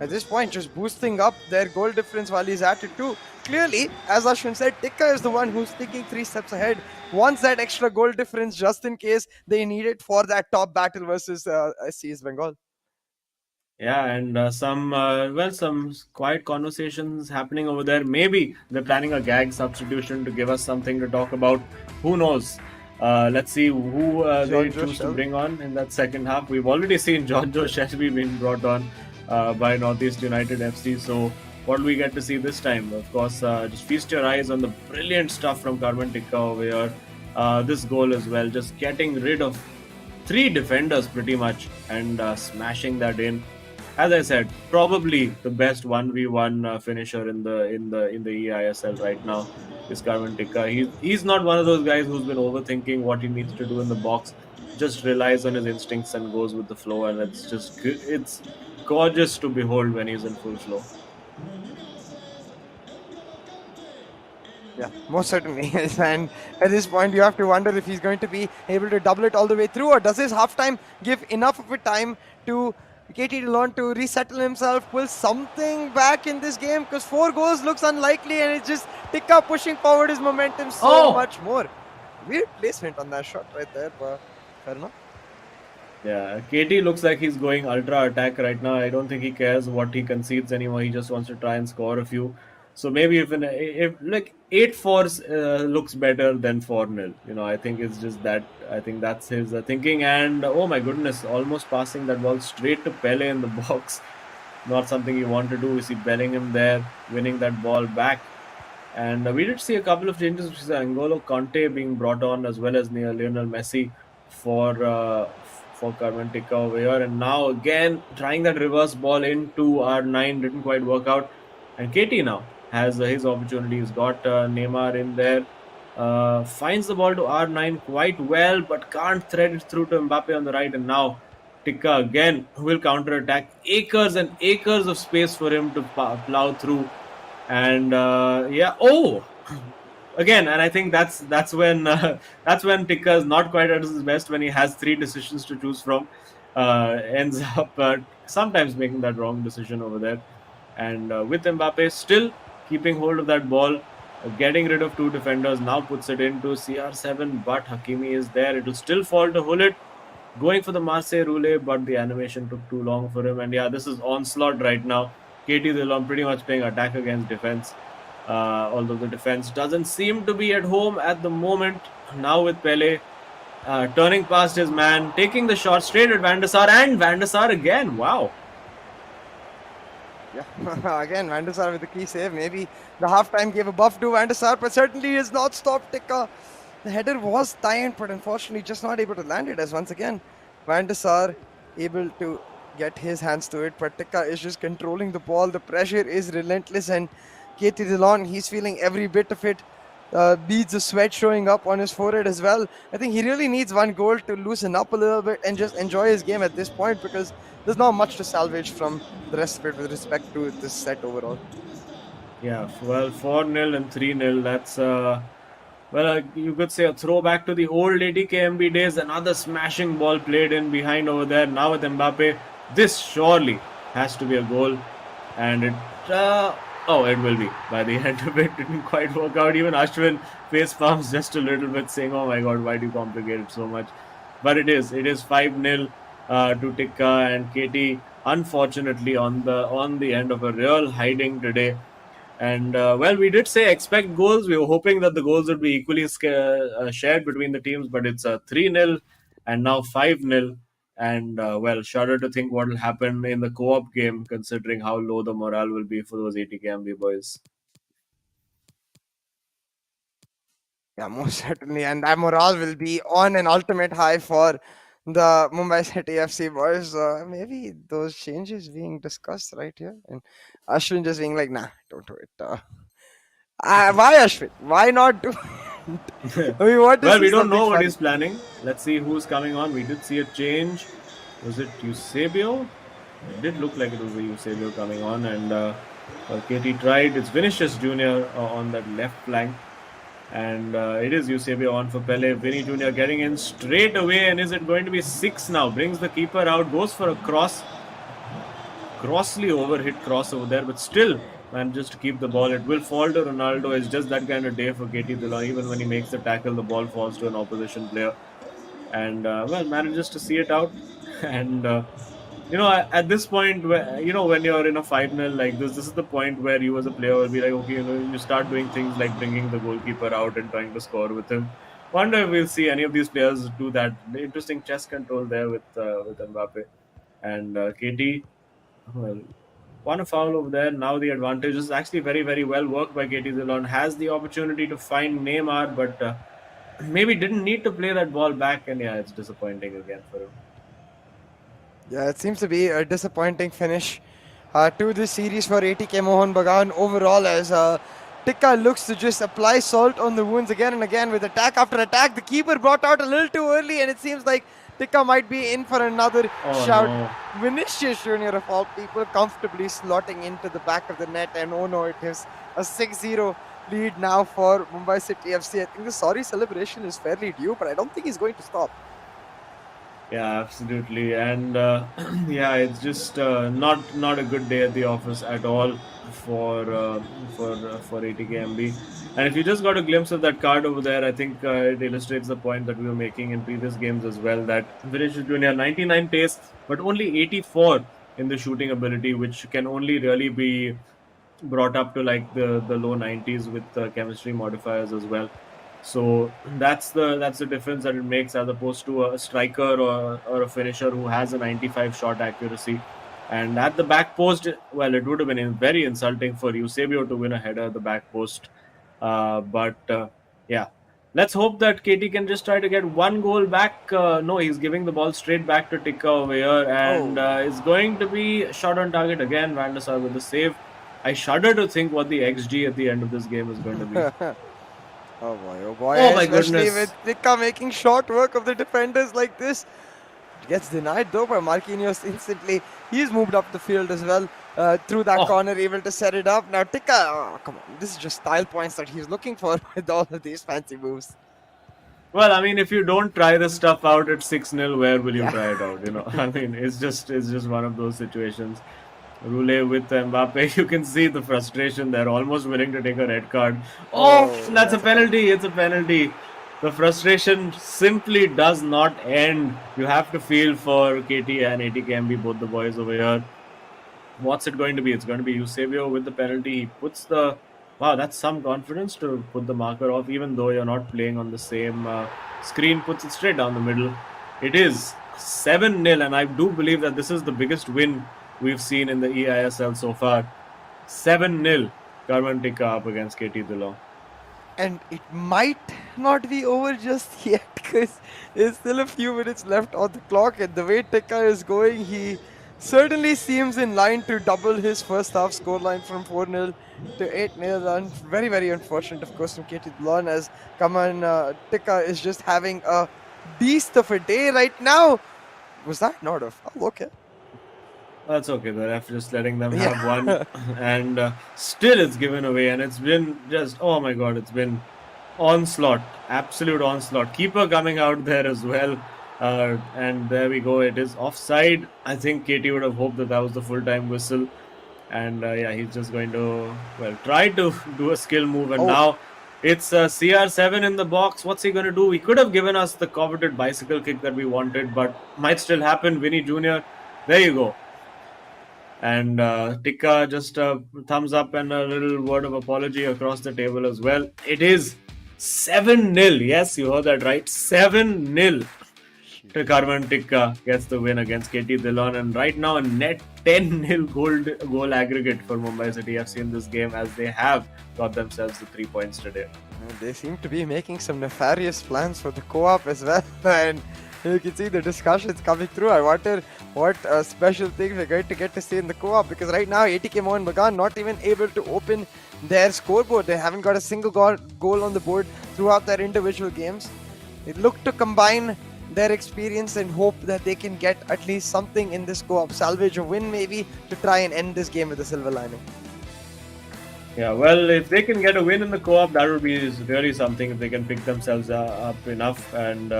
At this point, just boosting up their goal difference while he's at it too. Clearly, as Ashwin said, Tikka is the one who's thinking 3 steps ahead, wants that extra goal difference just in case they need it for that top battle versus SC Bengal. Yeah, and some quiet conversations happening over there. Maybe they're planning a gag substitution to give us something to talk about. Who knows? Let's see who they choose to bring on in that second half. We've already seen John Joe Shelby being brought on by Northeast United FC. So what do we get to see this time? Of course, just feast your eyes on the brilliant stuff from Karman Tikka over here. This goal as well, just getting rid of 3 defenders pretty much and smashing that in. As I said, probably the best 1v1 finisher in the eISL right now is Karman Tikka. He's not one of those guys who's been overthinking what he needs to do in the box. Just relies on his instincts and goes with the flow, and it's gorgeous to behold when he's in full flow. Yeah, most certainly. And at this point, you have to wonder if he's going to be able to double it all the way through, or does his halftime give enough of a time to KT Dhillon to resettle himself, pull something back in this game? Because 4 goals looks unlikely, and it's just Tikka pushing forward his momentum so much more. Weird placement on that shot right there, but fair enough. Yeah, KT looks like he's going ultra attack right now. I don't think he cares what he concedes anymore. He just wants to try and score a few. So maybe if like 8-4 looks better than 4-0, I think it's just that. I think that's his thinking. And oh my goodness, almost passing that ball straight to Pele in the box. Not something you want to do. We see Bellingham there winning that ball back. And we did see a couple of changes, which is N'Golo Conte being brought on as well as Lionel Messi for Karman Tikka over here. And now again trying that reverse ball into R9 didn't quite work out. And KT now has his opportunity. He's got Neymar in there. Finds the ball to R9 quite well, but can't thread it through to Mbappe on the right. And now Tikka again will counter attack. Acres and acres of space for him to plow through. And again, and I think that's when Tikka is not quite at his best, when he has 3 decisions to choose from. Ends up sometimes making that wrong decision over there. And with Mbappe still keeping hold of that ball, getting rid of 2 defenders, now puts it into CR7, but Hakimi is there. It will still fall to Hullet, going for the Marseille Roulette, but the animation took too long for him. And yeah, this is onslaught right now. KT Dhillon pretty much playing attack against defense, although the defense doesn't seem to be at home at the moment. Now with Pele turning past his man, taking the shot straight at Van der Sar, and Van der Sar again. Wow. Yeah, again, Van der Sar with the key save. Maybe the halftime gave a buff to Van der Sar, but certainly he has not stopped Tikka. The header was timed, but unfortunately just not able to land it, as once again Van der Sar able to get his hands to it, but Tikka is just controlling the ball. The pressure is relentless, and KT Dhillon, he's feeling every bit of it. Beads of sweat showing up on his forehead as well. I think he really needs 1 goal to loosen up a little bit and just enjoy his game at this point, because there's not much to salvage from the rest of it with respect to this set overall. Yeah, well, 4-0 and 3-0, that's you could say a throwback to the old ATKMB days. Another smashing ball played in behind over there. Now with Mbappe, this surely has to be a goal, and it will be. By the end of it, didn't quite work out. Even Ashwin face palms just a little bit, saying, "Oh my God, why do you complicate it so much?" But it is 5-0 to Tikka, and KT unfortunately on the end of a real hiding today. And we did say expect goals. We were hoping that the goals would be equally shared between the teams, but it's a 3-0 and now 5-0. And shudder to think what will happen in the co-op game, considering how low the morale will be for those ATKMB boys. Yeah, most certainly. And that morale will be on an ultimate high for the Mumbai City FC boys. Maybe those changes being discussed right here. And Ashwin just being like, nah, don't do it. Why, Ashwin? Why not do it? We want to Well, see we don't something know what fun. he's planning. Let's see who's coming on. We did see a change. Was it Eusebio? It did look like it was Eusebio coming on. And KT tried. It's Vinicius Jr. On that left flank. And it is Eusebio on for Pele. Vinny Jr. getting in straight away. And is it going to be 6 now? Brings the keeper out. Goes for a cross. Crossly overhit cross over there. But still manages to keep the ball. It will fall to Ronaldo. It's just that kind of day for KT Dhillon. Even when he makes the tackle, the ball falls to an opposition player. And manages to see it out. And at this point, when you're in a 5-0 like this is the point where you as a player will be like, okay, you start doing things like bringing the goalkeeper out and trying to score with him. Wonder if we'll see any of these players do that. Interesting chess control there with Mbappe. And KT, well, won a foul over there. Now the advantage is actually very, very well worked by KT Dhillon. Has the opportunity to find Neymar, but maybe didn't need to play that ball back. And yeah, it's disappointing again for him. Yeah, it seems to be a disappointing finish to this series for ATK Mohun Bagan overall, as Tikka looks to just apply salt on the wounds again and again with attack after attack. The keeper brought out a little too early, and it seems like Tikka might be in for another shout. No. Vinicius Jr. of all people comfortably slotting into the back of the net, and oh no, it is a 6-0 lead now for Mumbai City FC. I think the sorry celebration is fairly due, but I don't think he's going to stop. Yeah, absolutely. And it's just not a good day at the office at all for ATKMB. And if you just got a glimpse of that card over there, I think it illustrates the point that we were making in previous games as well, that Vinicius Jr. 99 pace, but only 84 in the shooting ability, which can only really be brought up to like the low 90s with chemistry modifiers as well. So that's the difference that it makes, as opposed to a striker or a finisher who has a 95 shot accuracy. And at the back post, well, it would have been very insulting for Eusebio to win a header at the back post. Yeah, let's hope that KT can just try to get one goal back. No, he's giving the ball straight back to Tikka over here, and it's going to be shot on target again. Van der Sar with the save. I shudder to think what the XG at the end of this game is going to be. Oh boy, oh my especially goodness. with Tikka making short work of the defenders like this. Gets denied though by Marquinhos instantly. He's moved up the field as well through that corner, able to set it up. Now Tikka, come on, this is just style points that he's looking for with all of these fancy moves. Well, I mean, if you don't try this stuff out at 6-0, where will you try it out? I mean, it's just one of those situations. Roulé with Mbappe, you can see the frustration there, almost willing to take a red card. That's a penalty. It's a penalty. The frustration simply does not end. You have to feel for KT and ATKMB, both the boys over here. What's it going to be? It's going to be Eusebio with the penalty. He puts the... Wow, that's some confidence to put the marker off, even though you're not playing on the same screen. Puts it straight down the middle. It is 7-0, and I do believe that this is the biggest win we've seen in the eISL so far. 7-0, Karman Tikka up against KT Dhillon. And it might not be over just yet, because there's still a few minutes left on the clock, and the way Tikka is going, he certainly seems in line to double his first half scoreline from 4-0 to 8-0. And very, very unfortunate, of course, from KT Dhillon, as Karman Tikka is just having a beast of a day right now. Was that not a foul? Okay. That's okay. The ref just letting them have one, and still it's given away. And it's been just, oh my god, it's been onslaught, absolute onslaught. Keeper coming out there as well, and there we go. It is offside. I think KT would have hoped that was the full-time whistle, and he's just going to try to do a skill move, and now it's CR7 in the box. What's he going to do? He could have given us the coveted bicycle kick that we wanted, but might still happen. Vinny Jr. There you go. And Tikka just a thumbs up and a little word of apology across the table as well. It is 7-0. Yes, you heard that right. 7-0. Karman Tikka gets the win against KT Dillon, and right now a net 10-0 goal aggregate for Mumbai City FC in this game, as they have got themselves the 3 points today. They seem to be making some nefarious plans for the co-op as well, and you can see the discussions coming through. I wonder what special things we're going to get to see in the co-op, because right now ATK Mohun Bagan not even able to open their scoreboard. They haven't got a single goal on the board throughout their individual games. They look to combine their experience and hope that they can get at least something in this co-op, salvage a win maybe, to try and end this game with a silver lining. Yeah, well, if they can get a win in the co-op, that would be really something. If they can pick themselves up enough, and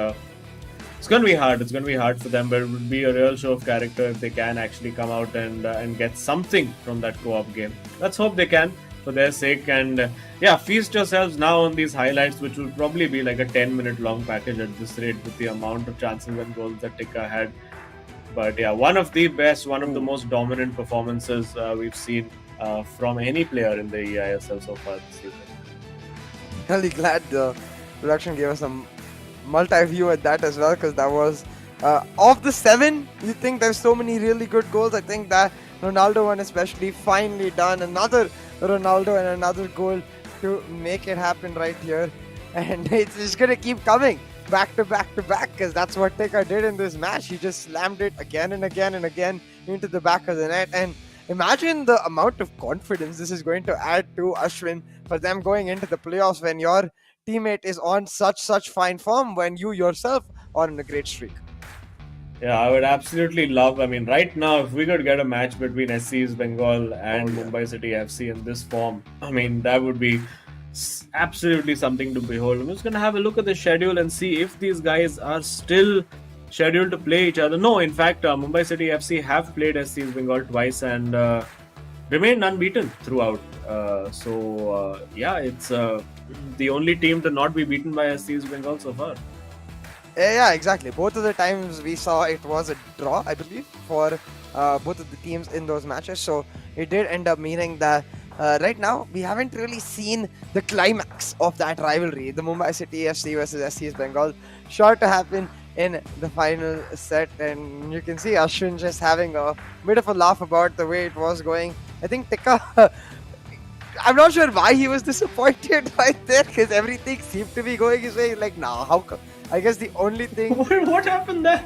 it's going to be hard. It's going to be hard for them, but it would be a real show of character if they can actually come out and get something from that co-op game. Let's hope they can, for their sake. And yeah, feast yourselves now on these highlights, which will probably be like a 10-minute long package at this rate, with the amount of chances and goals that Tikka had. But yeah, one of the best, one of the most dominant performances we've seen from any player in the eISL so far this season. Really glad the production gave us some multi-view at that as well, because that was of the 7. You think there's so many really good goals. I think that Ronaldo one especially, finally done. Another Ronaldo and another goal to make it happen right here, and it's just gonna keep coming back to back to back, because that's what Tikka did in this match. He just slammed it again and again and again into the back of the net. And imagine the amount of confidence this is going to add to Ashwin for them going into the playoffs, when your teammate is on such fine form, when you yourself are on a great streak. Yeah, I would absolutely love. I mean, right now, if we could get a match between SC's Bengal and Mumbai City FC in this form, I mean, that would be absolutely something to behold. I'm just going to have a look at the schedule and see if these guys are still scheduled to play each other. No, in fact, Mumbai City FC have played SC's Bengal twice and remained unbeaten throughout. Yeah, it's the only team to not be beaten by SC's Bengal so far. Yeah, exactly. Both of the times we saw it was a draw, I believe, for both of the teams in those matches. So it did end up meaning that right now we haven't really seen the climax of that rivalry. The Mumbai City FC versus SC's Bengal, sure to happen in the final set. And you can see Ashwin just having a bit of a laugh about the way it was going. I think Tikka, I'm not sure why he was disappointed right there, because everything seemed to be going his way. Like, nah, how come? I guess the only thing... What happened there?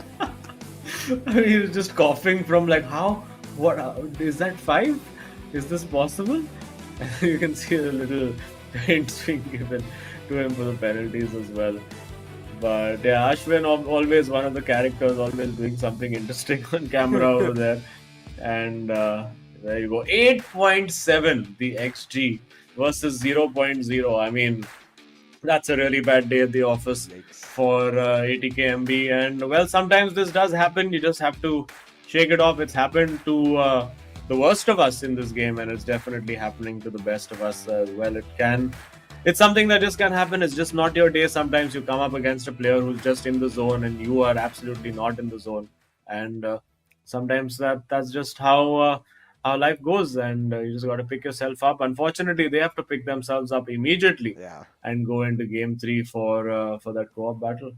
He was just coughing from like, how? What? Is that 5? Is this possible? You can see a little hint being given to him for the penalties as well. But yeah, Ashwin, always one of the characters, always doing something interesting on camera over there. And there you go. 8.7 the XG versus 0.0. I mean, that's a really bad day at the office for ATKMB. And well, sometimes this does happen. You just have to shake it off. It's happened to the worst of us in this game, and it's definitely happening to the best of us as well. It's something that just can happen. It's just not your day. Sometimes you come up against a player who's just in the zone and you are absolutely not in the zone. And sometimes that's just how life goes, and you just got to pick yourself up. Unfortunately, they have to pick themselves up immediately and go into game 3 for that co-op battle.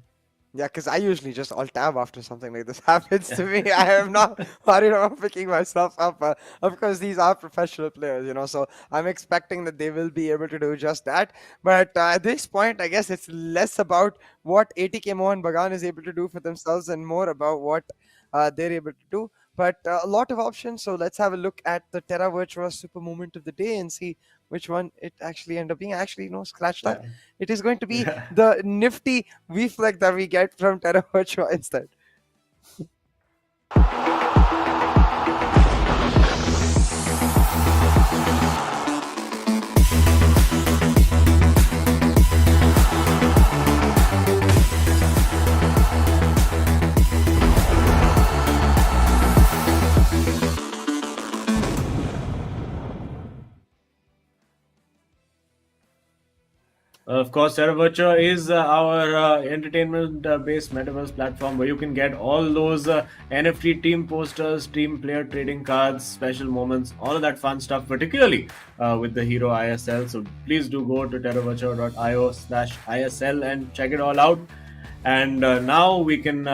Yeah, because I usually just alt-tab after something like this happens to me. I am not worried about picking myself up. Of course, these are professional players, so I'm expecting that they will be able to do just that. But at this point, I guess it's less about what ATK Mohun Bagan is able to do for themselves and more about what they're able to do. But a lot of options, so let's have a look at the Terra Virtua Super Moment of the Day and see which one it actually ended up being. Actually, no, scratch that. Yeah. It is going to be the nifty V-Fleck that we get from Terra Virtua instead. Of course, Terra Virtua is our entertainment-based metaverse platform where you can get all those NFT team posters, team player trading cards, special moments, all of that fun stuff, particularly with the hero eISL. So please do go to terravirtua.io/ISL and check it all out. And now we can,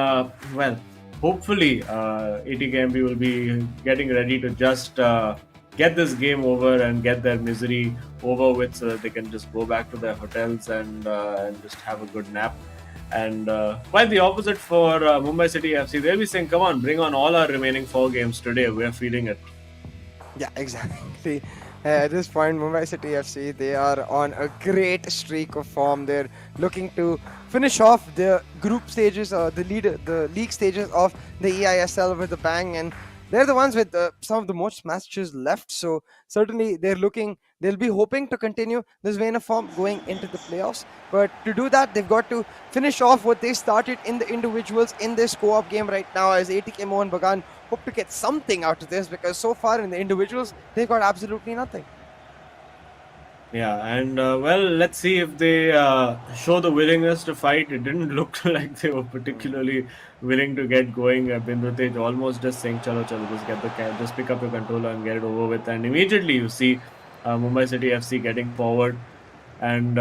hopefully ATKMB will be getting ready to just get this game over and get their misery over with, so that they can just go back to their hotels and just have a good nap. And quite the opposite for Mumbai City FC. They'll be saying, come on, bring on all our remaining 4 games today. We're feeling it. Yeah, exactly. At this point, Mumbai City FC, they are on a great streak of form. They're looking to finish off the group stages or the league stages of the eISL with a bang, and they're the ones with some of the most matches left. So certainly they'll be hoping to continue this vein of form going into the playoffs. But to do that, they've got to finish off what they started in the individuals in this co-op game right now, as ATK Mohun Bagan hope to get something out of this, because so far in the individuals, they've got absolutely nothing. Yeah, and let's see if they show the willingness to fight. It didn't look like they were particularly willing to get going. Bindratej almost just saying, "Chalo, chalo, just pick up your controller and get it over with." And immediately you see Mumbai City FC getting forward, and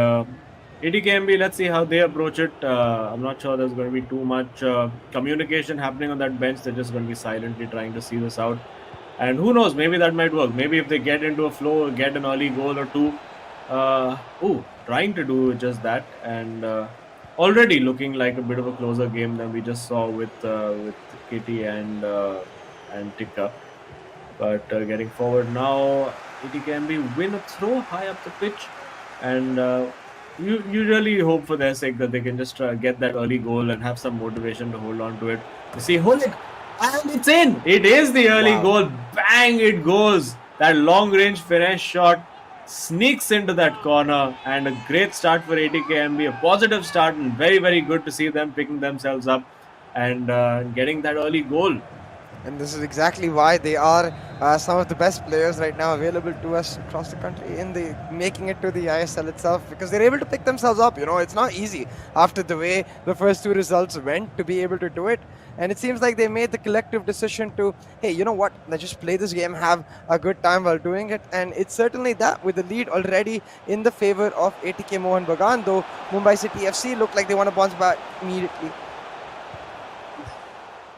ATKMB. Let's see how they approach it. I'm not sure there's going to be too much communication happening on that bench. They're just going to be silently trying to see this out. And who knows, maybe that might work. Maybe if they get into a flow, get an early goal or two. Trying to do just that, and already looking like a bit of a closer game than we just saw with Kitty and Tikka. But getting forward now, ATKMB win a throw high up the pitch, and you really hope for their sake that they can just get that early goal and have some motivation to hold on to it. You see, hold it, and it's in. It is the early goal. Bang! It goes. That long range finesse shot sneaks into that corner, and a great start for ATKMB, a positive start, and very, very good to see them picking themselves up and getting that early goal. And this is exactly why they are some of the best players right now available to us across the country in the making it to the ISL itself, because they're able to pick themselves up. It's not easy after the way the first 2 results went to be able to do it. And it seems like they made the collective decision to, hey, you know what, let's just play this game, have a good time while doing it. And it's certainly that, with the lead already in the favor of ATK Mohun Bagan, though Mumbai City FC look like they want to bounce back immediately.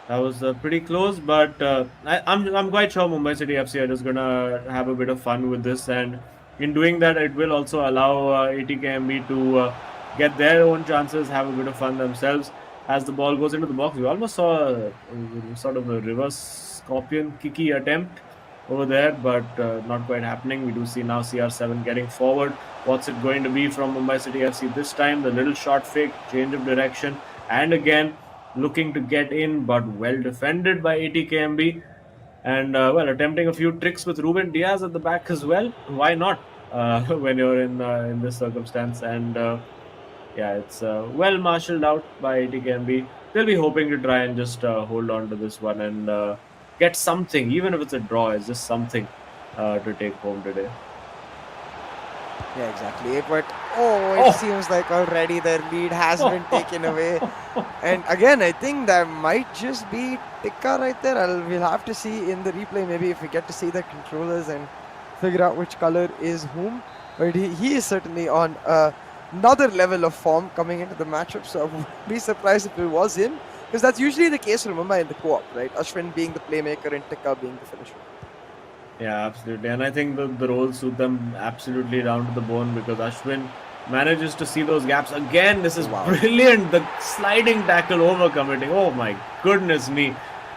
That was pretty close, but I'm quite sure Mumbai City FC are just gonna have a bit of fun with this, and in doing that, it will also allow ATKMB to get their own chances, have a bit of fun themselves. As the ball goes into the box, we almost saw sort of a reverse scorpion kicky attempt over there, but not quite happening. We do see now CR7 getting forward. What's it going to be from Mumbai City FC this time? The little shot fake, change of direction, and again looking to get in, but well defended by ATKMB. And attempting a few tricks with Ruben Diaz at the back as well. Why not when you're in this circumstance? And it's well marshaled out by ATKMB. They'll be hoping to try and just hold on to this one and get something, even if it's a draw. It's just something to take home today. Yeah, exactly. But it seems like already their lead has been taken away. And again, I think that might just be Tikka right there. We'll have to see in the replay, maybe if we get to see the controllers and figure out which color is whom. But he is certainly on another level of form coming into the matchup. So I wouldn't be surprised if it was him, because that's usually the case for Mumbai in the co-op, right? Ashwin being the playmaker and Tikka being the finisher. Yeah, absolutely. And I think the roles suit them absolutely down to the bone, because Ashwin manages to see those gaps. Again, this is brilliant. The sliding tackle over committing. Oh my goodness me.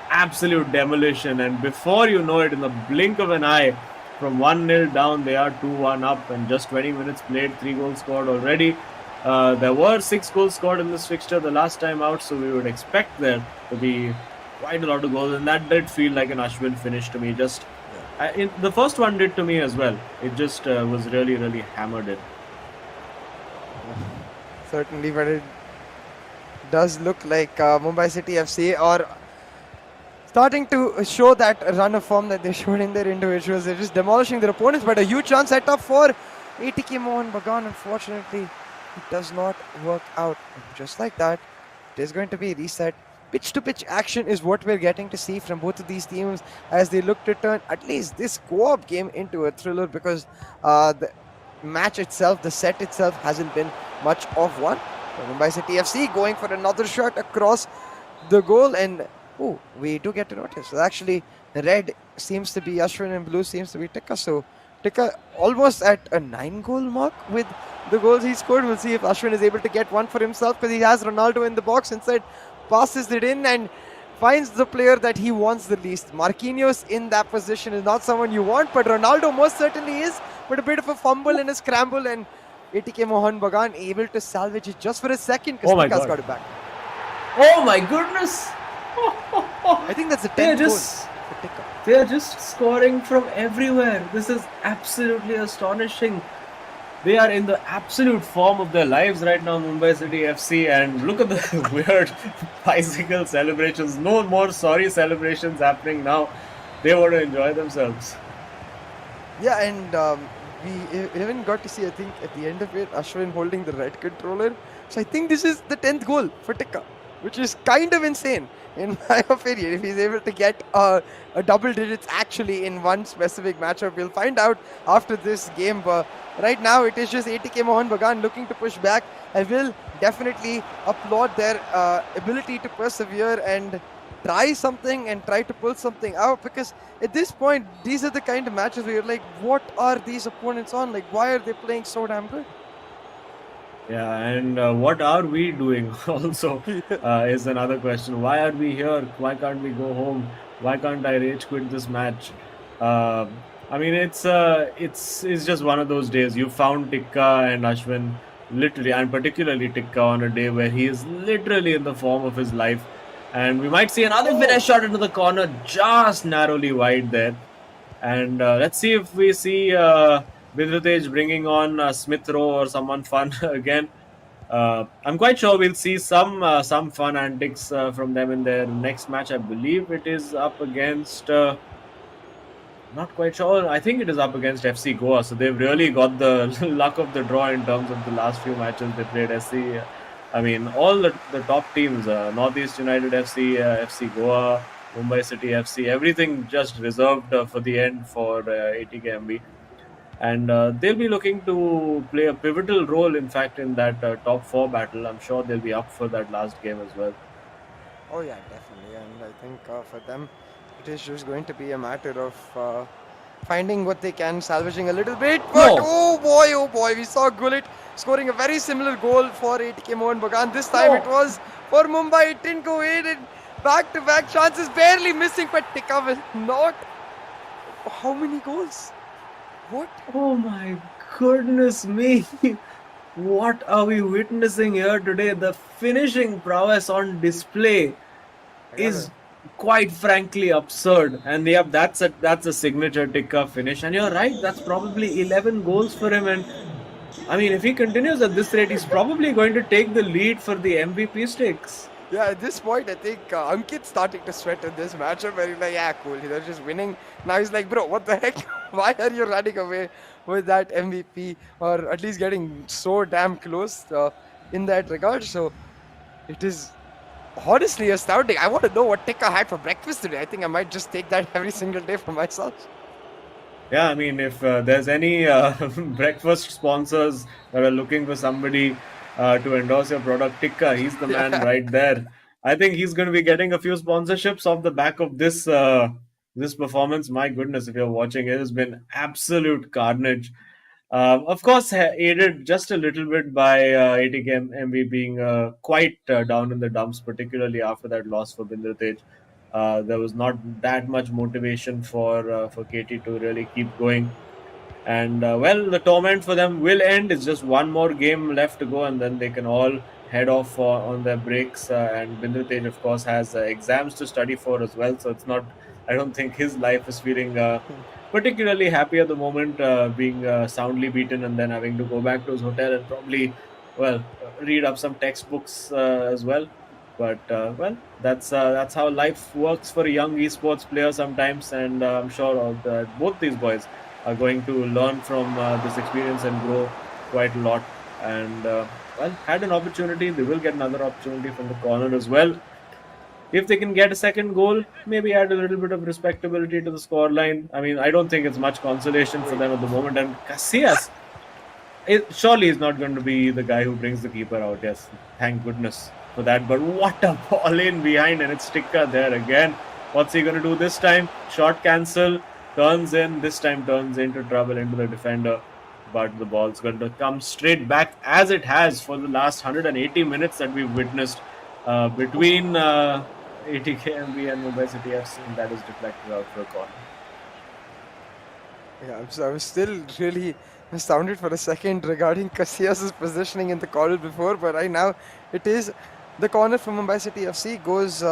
Absolute demolition. And before you know it, in the blink of an eye, from 1-0 down, they are 2-1 up. And just 20 minutes played, 3 goals scored already. There were 6 goals scored in this fixture the last time out, so we would expect there to be quite a lot of goals. And that did feel like an Ashwin finish to me. The first one did to me as well. It just was really, really hammered in. Certainly, but it does look like Mumbai City FC are starting to show that run of form that they showed in their individuals. They're just demolishing their opponents, but a huge chance set up for ATK Mohun Bagan. Unfortunately, it does not work out. And just like that, it is going to be reset. Pitch-to-pitch action is what we're getting to see from both of these teams as they look to turn at least this co-op game into a thriller, because the match itself, the set itself, hasn't been much of one. Mumbai City FC going for another shot across the goal, and oh, we do get to notice. So actually, red seems to be Ashwin and blue seems to be Tikka. So Tikka almost at a 9-goal mark with the goals he scored. We'll see if Ashwin is able to get one for himself because he has Ronaldo in the box inside, passes it in and finds the player that he wants the least. Marquinhos in that position is not someone you want, but Ronaldo most certainly is. But a bit of a fumble and a scramble, and ATK Mohun Bagan able to salvage it just for a second because Tikka's got it back. Oh my goodness! I think that's the 10th goal for Tikka. They are just scoring from everywhere. This is absolutely astonishing. They are in the absolute form of their lives right now, Mumbai City FC, and look at the weird bicycle celebrations. No more sorry celebrations happening now. They want to enjoy themselves. Yeah, and we even got to see, I think, at the end of it, Ashwin holding the red controller. So I think this is the 10th goal for Tikka, which is kind of insane in my opinion. If he's able to get a double digits actually in one specific matchup, we'll find out after this game. But right now, it is just ATK Mohun Bagan looking to push back. I will definitely applaud their ability to persevere and try something and try to pull something out, because at this point, these are the kind of matches where you're like, what are these opponents on? Like, why are they playing so damn good? Yeah, and what are we doing also is another question. Why are we here? Why can't we go home? Why can't I rage quit this match? I mean, it's just one of those days. You found Tikka and Ashwin literally, and particularly Tikka, on a day where he is literally in the form of his life. And we might see another finish shot into the corner, just narrowly wide there. And let's see if we see Vidratej bringing on Smith Rowe or someone fun again. I'm quite sure we'll see some fun antics from them in their next match. I believe it is up against. Not quite sure. I think it is up against FC Goa. So they've really got the luck of the draw in terms of the last few matches they played. SC. I mean, all the top teams, Northeast United FC, FC Goa, Mumbai City FC, everything just reserved for the end for ATKMB. And they'll be looking to play a pivotal role, in fact, in that top 4 battle. I'm sure they'll be up for that last game as well. Oh yeah, definitely. And I think for them, it is just going to be a matter of finding what they can, salvaging a little bit. But oh boy, we saw Gullit scoring a very similar goal for ATK Mohun Bagan. This time it was for Mumbai. It didn't go in, and back-to-back chances, barely missing, but Tikka will not. How many goals? What? Oh my goodness me. What are we witnessing here today? The finishing prowess on display is quite frankly absurd. And yep, that's a signature Tikka finish. And you're right, that's probably 11 goals for him. And I mean, if he continues at this rate, he's probably going to take the lead for the MVP stakes. Yeah, at this point, I think Ankit's starting to sweat in this matchup where he's like, yeah, cool, they're just winning. Now he's like, bro, what the heck? Why are you running away with that MVP, or at least getting so damn close in that regard? So it is honestly astounding. I want to know what Tikka had for breakfast today. I think I might just take that every single day for myself. Yeah, I mean, if there's any breakfast sponsors that are looking for somebody to endorse your product, Tikka, he's the man right there. I think he's going to be getting a few sponsorships off the back of this this performance. My goodness, if you're watching, it has been absolute carnage. Of course, aided just a little bit by ATKMB being quite down in the dumps, particularly after that loss for Bindratej. There was not that much motivation for KT to really keep going. And well, the torment for them will end. It's just one more game left to go, and then they can all head off on their breaks. And Bindratej, of course, has exams to study for as well. So it's not, I don't think his life is feeling particularly happy at the moment, being soundly beaten and then having to go back to his hotel and probably, well, read up some textbooks as well. But well, that's how life works for a young esports player sometimes, and I'm sure both these boys are going to learn from this experience and grow quite a lot. And well, had an opportunity, they will get another opportunity from the corner as well. If they can get a second goal, maybe add a little bit of respectability to the scoreline. I mean, I don't think it's much consolation for them at the moment. And Casillas, Surely he's not going to be the guy who brings the keeper out. Yes, thank goodness for that. But what a ball in behind, and it's Tikka there again. What's he going to do this time? Shot cancel, turns in. This time turns into trouble into the defender. But the ball's going to come straight back, as it has for the last 180 minutes that we've witnessed between ATKMB and Mumbai City FC, and that is deflected out for a corner. Yeah, I was still really astounded for a second regarding Casillas' positioning in the corner before, but right now it is the corner from Mumbai City FC goes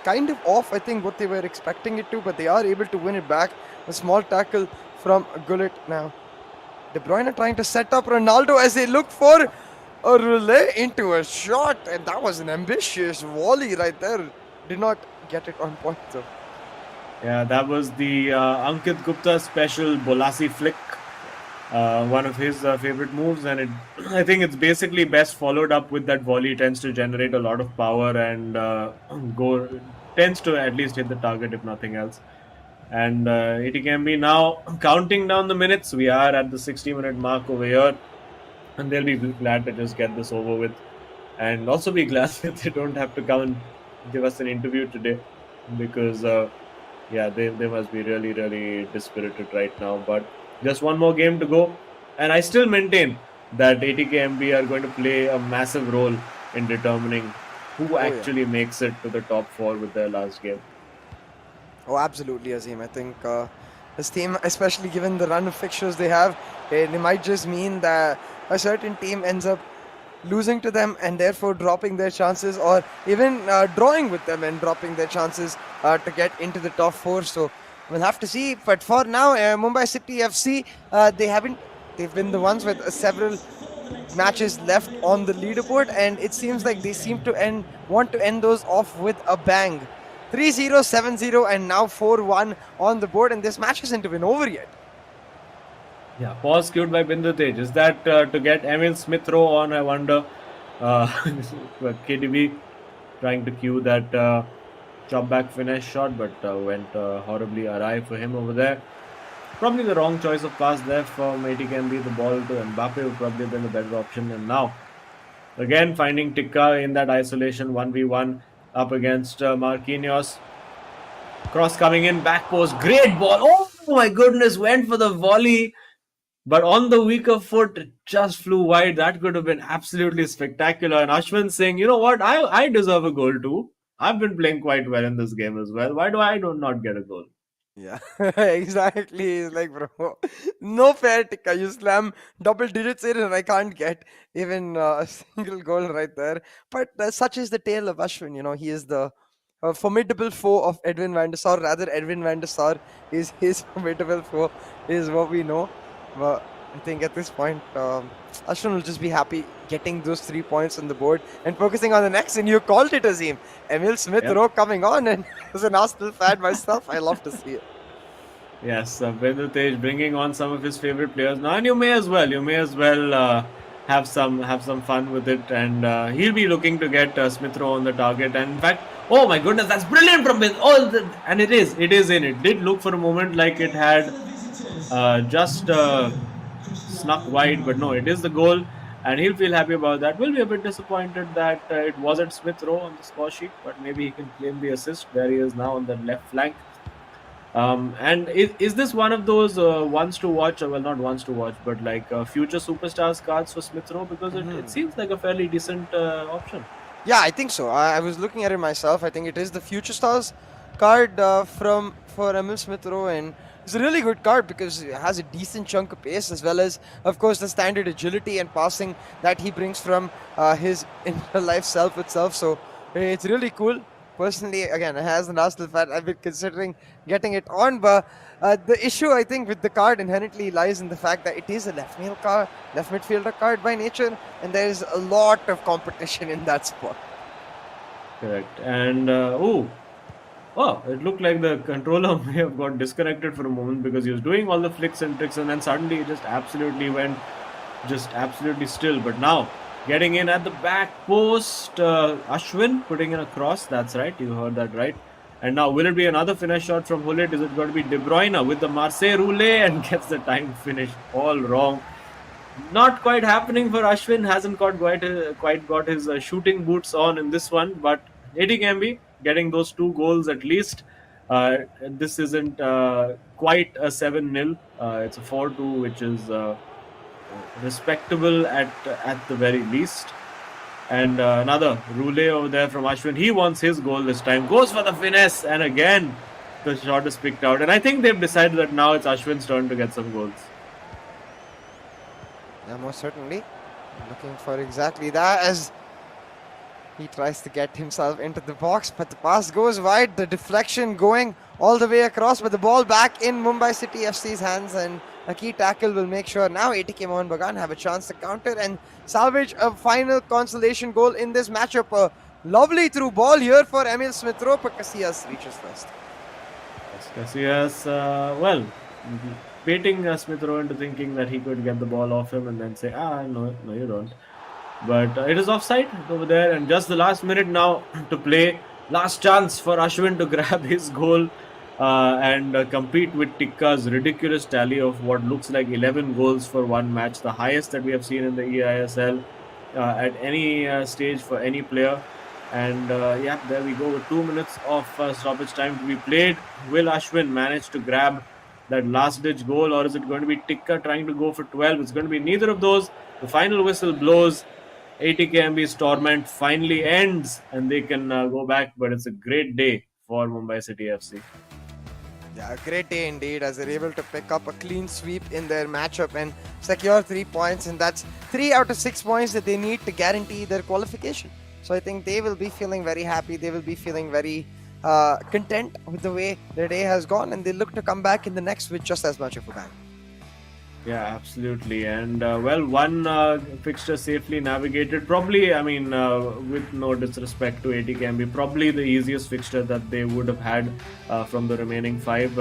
kind of off, I think, what they were expecting it to, but they are able to win it back. A small tackle from Gullit now. De Bruyne trying to set up Ronaldo as they look for a relay into a shot, and that was an ambitious volley right there. Did not get it on point though. Yeah, that was the Ankit Gupta special Bolasi flick, one of his favorite moves, and I think it's basically best followed up with that volley. Tends to generate a lot of power and tends to at least hit the target if nothing else. And ATKMB now counting down the minutes. We are at the 60-minute mark over here, and they'll be glad to just get this over with, and also be glad that they don't have to come and give us an interview today, because yeah, they must be really, really dispirited right now. But just one more game to go, and I still maintain that ATKMB are going to play a massive role in determining who actually makes it to the top 4 with their last game. Oh, absolutely, Azim. I think this team, especially given the run of fixtures they have, they might just mean that a certain team ends up losing to them and therefore dropping their chances, or even drawing with them and dropping their chances to get into the top 4. So we'll have to see. But for now, Mumbai City FC, they've been the ones with several matches left on the leaderboard, and it seems like they seem to want to end those off with a bang. 3-0, 7-0, and now 4-1 on the board, and this match isn't even over yet. Yeah, pause cued by Binder Tej. Is that to get Emil Smith Rowe on, I wonder? KDB trying to cue that chop back finish shot, but went horribly awry for him over there. Probably the wrong choice of pass there from ATKMB. The ball to Mbappe would probably have been the better option. And now, again, finding Tikka in that isolation 1v1 up against Marquinhos. Cross coming in, back post, great ball. Oh my goodness, went for the volley, but on the weaker foot, it just flew wide. That could have been absolutely spectacular. And Ashwin saying, you know what, I deserve a goal too. I've been playing quite well in this game as well. Why do I not get a goal? Yeah, exactly. It's like, bro, no fair, Tikka. You slam double digits in and I can't get even a single goal right there. But such is the tale of Ashwin. You know, he is the formidable foe of Edwin van der Sar. Rather, Edwin van der Sar is his formidable foe, is what we know. But I think at this point, Ashwin will just be happy getting those 3 points on the board and focusing on the next. And you called it, Azim. Emil Smith Rowe coming on, and as an Arsenal fan myself, I love to see it. Yes, Binder Tej bringing on some of his favorite players now, and you may as well have some fun with it, and he'll be looking to get Smith Rowe on the target. And in fact, oh my goodness, that's brilliant from Binder. And it is in. It did look for a moment like it had just snuck wide, but no, it is the goal, and he'll feel happy about that. Will be a bit disappointed that it wasn't Smith Rowe on the score sheet, but maybe he can claim the assist. There he is now on the left flank. And is this one of those ones to watch, or well, not ones to watch, but like future superstars cards for Smith Rowe, because it seems like a fairly decent option. Yeah, I think so. I was looking at it myself. I think it is the Future Stars card for Emil Smith Rowe, and it's a really good card because it has a decent chunk of pace, as well as, of course, the standard agility and passing that he brings from his inner life self itself. So it's really cool. Personally, again, as an Arsenal fan, I've been considering getting it on, but the issue, I think, with the card inherently lies in the fact that it is a left midfielder card by nature, and there is a lot of competition in that spot. Correct. And it looked like the controller may have got disconnected for a moment, because he was doing all the flicks and tricks, and then suddenly it just absolutely went still. But now, getting in at the back post, Ashwin putting in a cross. That's right, you heard that right. And now, will it be another finish shot from Gullit? Is it going to be De Bruyne with the Marseille roulette and gets the time finish all wrong? Not quite happening for Ashwin. Hasn't quite got his shooting boots on in this one, but ATKMB getting those 2 goals at least. This isn't quite a 7-0. It's a 4-2, which is respectable at the very least. And another roulette over there from Ashwin. He wants his goal this time. Goes for the finesse, and again the shot is picked out. And I think they've decided that now it's Ashwin's turn to get some goals. Yeah, most certainly. Looking for exactly that as he tries to get himself into the box, but the pass goes wide. The deflection going all the way across, but the ball back in Mumbai City FC's hands, and a key tackle will make sure now ATK Mohun Bagan have a chance to counter and salvage a final consolation goal in this matchup. A lovely through ball here for Emil Smith-Rowe, but Casillas reaches first. Casillas, baiting Smith-Rowe into thinking that he could get the ball off him and then say, no, you don't. But it is offside over there, and just the last minute now to play. Last chance for Ashwin to grab his goal and compete with Tikka's ridiculous tally of what looks like 11 goals for one match, the highest that we have seen in the eISL at any stage for any player. And there we go, with 2 minutes of stoppage time to be played. Will Ashwin manage to grab that last-ditch goal, or is it going to be Tikka trying to go for 12? It's going to be neither of those. The final whistle blows. ATKMB's torment finally ends, and they can go back. But it's a great day for Mumbai City FC. Yeah, a great day indeed, as they're able to pick up a clean sweep in their matchup and secure 3 points, and that's 3 out of 6 points that they need to guarantee their qualification. So I think they will be feeling very happy. They will be feeling very content with the way their day has gone, and they look to come back in the next with just as much of a bang. Yeah, absolutely. And one fixture safely navigated. Probably, with no disrespect to ATKMB, probably the easiest fixture that they would have had from the remaining 5.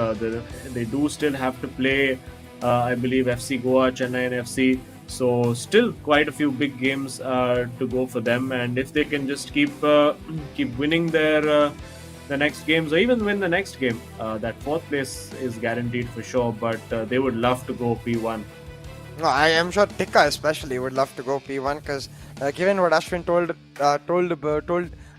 They do still have to play, I believe, FC Goa, Chennai, and FC. So still quite a few big games to go for them. And if they can just keep winning their the next games, or even win the next game, that 4th place is guaranteed for sure. But they would love to go P1. No, I am sure Tikka especially would love to go P1, because given what Ashwin told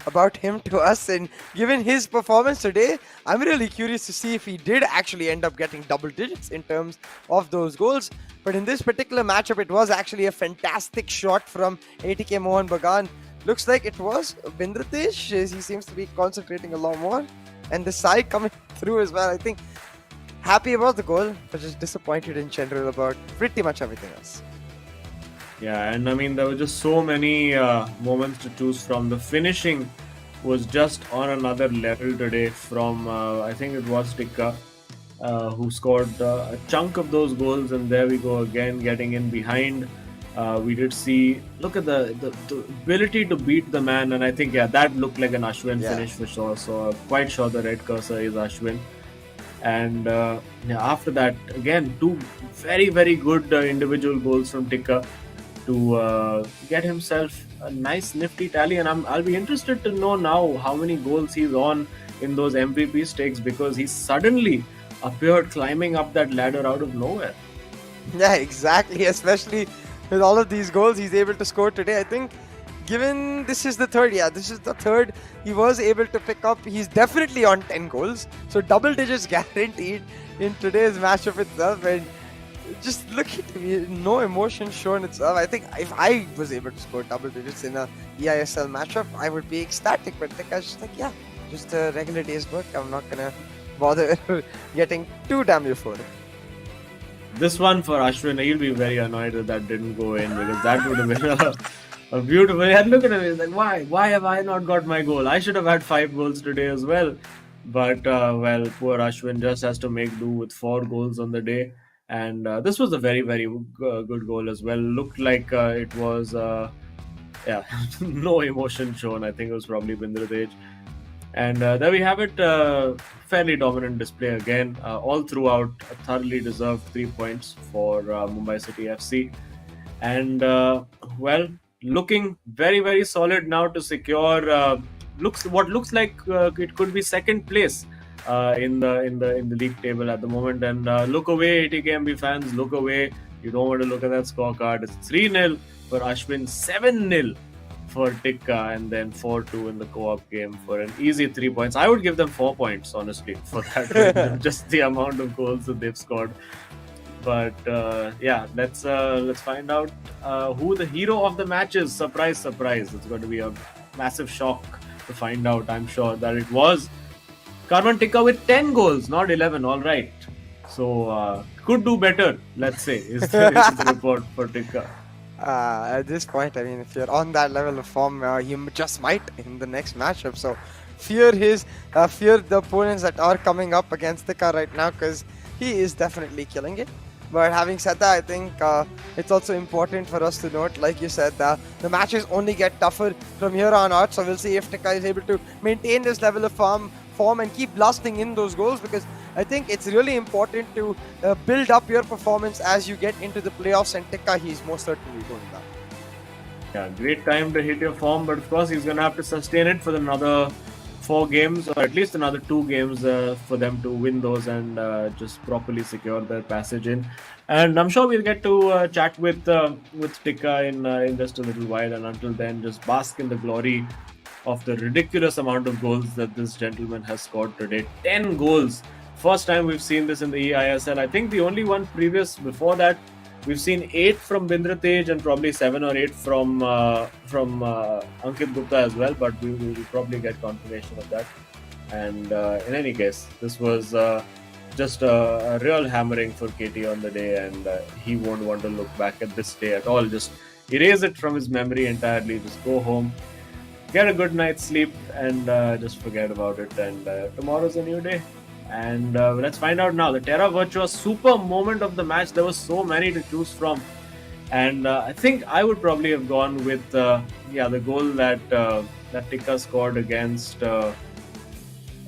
about him to us, and given his performance today, I'm really curious to see if he did actually end up getting double digits in terms of those goals. But in this particular matchup, it was actually a fantastic shot from ATK Mohun Bagan. Looks like it was Bindratej. He seems to be concentrating a lot more. And the side coming through as well. I think happy about the goal, but just disappointed in general about pretty much everything else. Yeah, and there were just so many moments to choose from. The finishing was just on another level today from, I think it was Tikka, who scored a chunk of those goals. And there we go again, getting in behind. We did see, look at the ability to beat the man, and I think that looked like an Ashwin finish for sure. So quite sure the red cursor is Ashwin. And after that, again, 2 very, very good individual goals from Tikka to get himself a nice nifty tally. And I'll be interested to know now how many goals he's on in those MVP stakes, because he suddenly appeared climbing up that ladder out of nowhere. Yeah, exactly, especially with all of these goals he's able to score today. I think given this is the third he was able to pick up, he's definitely on 10 goals. So double digits guaranteed in today's matchup itself. And just look at me, no emotion shown itself. I think if I was able to score double digits in a eISL matchup, I would be ecstatic. But I was just like, just a regular day's work. I'm not gonna bother getting too damn euphoric. This one for Ashwin, he'll be very annoyed that didn't go in, because that would have been a beautiful. And look at him, he's like, why have I not got my goal? I should have had 5 goals today as well. But poor Ashwin just has to make do with 4 goals on the day. And this was a very, very good goal as well. Looked like it was no emotion shown. I think it was probably Bindratej. And there we have it. Fairly dominant display again. All throughout, a thoroughly deserved 3 points for Mumbai City FC. And looking very, very solid now to secure what looks like it could be 2nd place in the league table at the moment. And look away, ATKMB fans, look away. You don't want to look at that scorecard. It's 3-0 for Ashwin, 7-0 for Tikka, and then 4-2 in the co-op game for an easy 3 points. I would give them 4 points, honestly, for that win. Just the amount of goals that they've scored. But yeah, let's find out who the hero of the match is. Surprise, surprise! It's going to be a massive shock to find out. I'm sure that it was Karman Tikka with 10 goals, not 11. All right, so could do better. Let's say is the report for Tikka. At this point, I mean, if you're on that level of form, you just might in the next matchup. So fear the opponents that are coming up against Tikka right now, because he is definitely killing it. But having said that, I think it's also important for us to note, like you said, the matches only get tougher from here on out. So we'll see if Tikka is able to maintain this level of form and keep blasting in those goals, because I think it's really important to build up your performance as you get into the playoffs, and Tikka, he's most certainly doing that. Yeah, great time to hit your form, but of course he's going to have to sustain it for another 4 games, or at least another 2 games for them to win those and just properly secure their passage in. And I'm sure we'll get to chat with Tikka in just a little while, and until then, just bask in the glory of the ridiculous amount of goals that this gentleman has scored today. 10 goals. First time we've seen this in the eISL. I think the only one before that, we've seen 8 from Bindra Tej and probably 7 or 8 from Ankit Gupta as well, but we will probably get confirmation of that. And in any case, this was just a real hammering for KT on the day, and he won't want to look back at this day at all. Just erase it from his memory entirely. Just go home, get a good night's sleep, and just forget about it. And tomorrow's a new day. And let's find out now. The Terra Virtua super moment of the match. There were so many to choose from. And I think I would probably have gone with the goal that Tikka scored against KT,